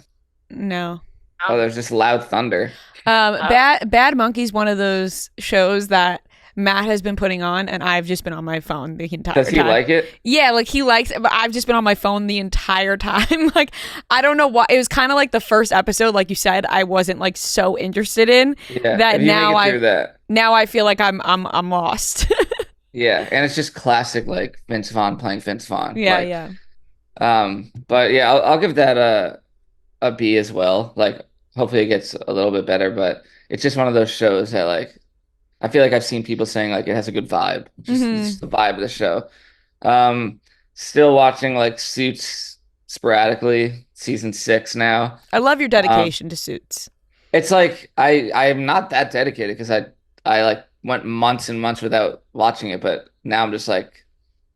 Speaker 1: No.
Speaker 3: Oh, there's just loud thunder.
Speaker 1: Bad Monkey's one of those shows that Matt has been putting on, and I've just been on my phone the entire time.
Speaker 3: Does he like it?
Speaker 1: Yeah, like he likes it, but I've just been on my phone the entire time. Like, I don't know why. It was kind of like the first episode, like you said, I wasn't like so interested in
Speaker 3: Yeah.
Speaker 1: that.
Speaker 3: If you
Speaker 1: Now
Speaker 3: make it through that.
Speaker 1: now I feel like I'm lost.
Speaker 3: Yeah, and it's just classic like Vince Vaughn playing Vince Vaughn.
Speaker 1: Yeah,
Speaker 3: Like,
Speaker 1: yeah.
Speaker 3: But yeah, I'll give that a B as well. Like hopefully it gets a little bit better, but it's just one of those shows that like I feel like I've seen people saying like it has a good vibe. It's the vibe of the show. Um, Still watching like Suits sporadically, season 6 now.
Speaker 1: I love your dedication to Suits.
Speaker 3: It's like I am not that dedicated because I like went months and months without watching it, but now I'm just like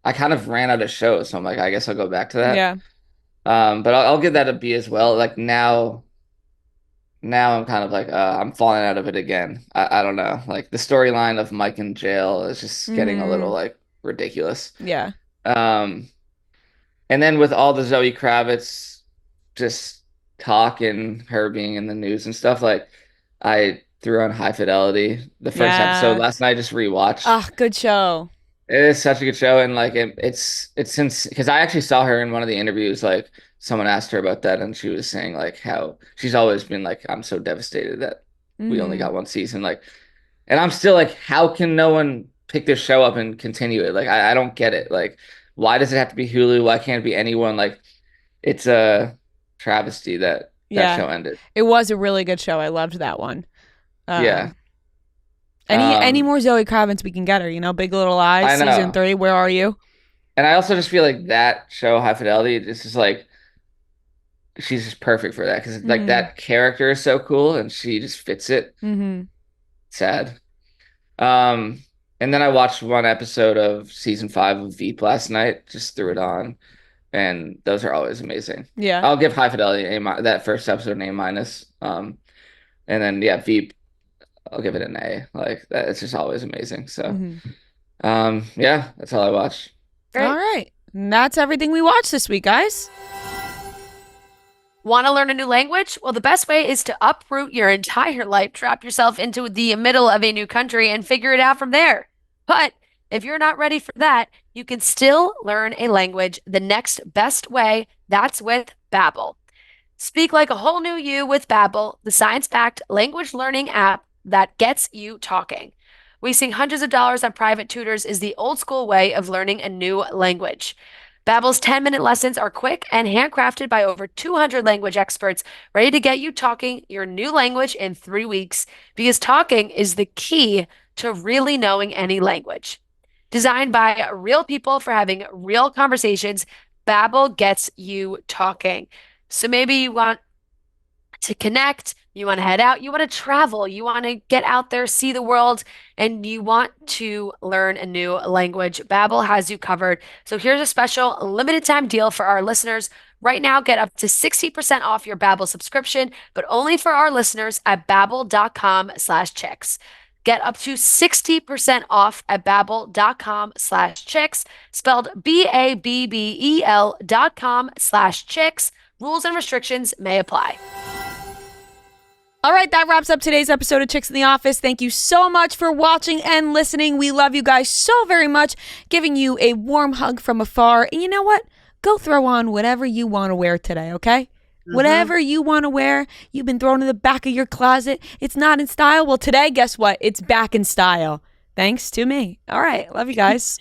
Speaker 3: I kind of ran out of shows, so I'm like I guess I'll go back to that.
Speaker 1: Yeah.
Speaker 3: But I'll give that a B as well. Like now I'm kind of like I'm falling out of it again. I don't know. Like the storyline of Mike in jail is just getting a little like ridiculous.
Speaker 1: Yeah.
Speaker 3: Um, and then with all the Zoe Kravitz just talk and her being in the news and stuff, like I threw on High Fidelity. The first episode last night, just rewatched.
Speaker 1: Ah, good show.
Speaker 3: It is such a good show, and like it's since because I actually saw her in one of the interviews. Like someone asked her about that, and she was saying like how she's always been like, I'm so devastated that we only got one season. Like, and I'm still like, how can no one pick this show up and continue it? Like, I don't get it. Like, why does it have to be Hulu? Why can't it be anyone? Like, it's a travesty that show ended.
Speaker 1: It was a really good show. I loved that one.
Speaker 3: Yeah.
Speaker 1: Any more Zoe Kravitz we can get her, Big Little Lies,
Speaker 3: I know.
Speaker 1: season 3, where are you?
Speaker 3: And I also just feel like that show, High Fidelity, it's just like she's just perfect for that because like that character is so cool and she just fits it. Sad. And then I watched one episode of season 5 of Veep last night, just threw it on, and those are always amazing.
Speaker 1: Yeah.
Speaker 3: I'll give High Fidelity that first episode an A-. And then Veep, I'll give it an A. Like that, it's just always amazing. So, yeah, that's all I watched.
Speaker 2: Great.
Speaker 1: All right. And that's everything we watched this week, guys.
Speaker 2: Want to learn a new language? Well, the best way is to uproot your entire life, drop yourself into the middle of a new country, and figure it out from there. But if you're not ready for that, you can still learn a language the next best way. That's with Babbel. Speak like a whole new you with Babbel, the science-backed language learning app that gets you talking. Wasting hundreds of dollars on private tutors is the old school way of learning a new language. Babbel's 10-minute lessons are quick and handcrafted by over 200 language experts, ready to get you talking your new language in 3 weeks, because talking is the key to really knowing any language. Designed by real people for having real conversations, Babbel gets you talking. So maybe you want to connect, you want to head out, you want to travel, you want to get out there, see the world, and you want to learn a new language. Babbel has you covered. So here's a special limited time deal for our listeners. Right now, get up to 60% off your Babbel subscription, but only for our listeners at babbel.com/chicks. Get up to 60% off at babbel.com/chicks, spelled BABBEL.com/chicks. Rules and restrictions may apply.
Speaker 1: All right, that wraps up today's episode of Chicks in the Office. Thank you so much for watching and listening. We love you guys so very much, giving you a warm hug from afar. And you know what? Go throw on whatever you want to wear today, okay? Whatever you want to wear, you've been thrown in the back of your closet. It's not in style. Well, today, guess what? It's back in style. Thanks to me. All right. Love you guys.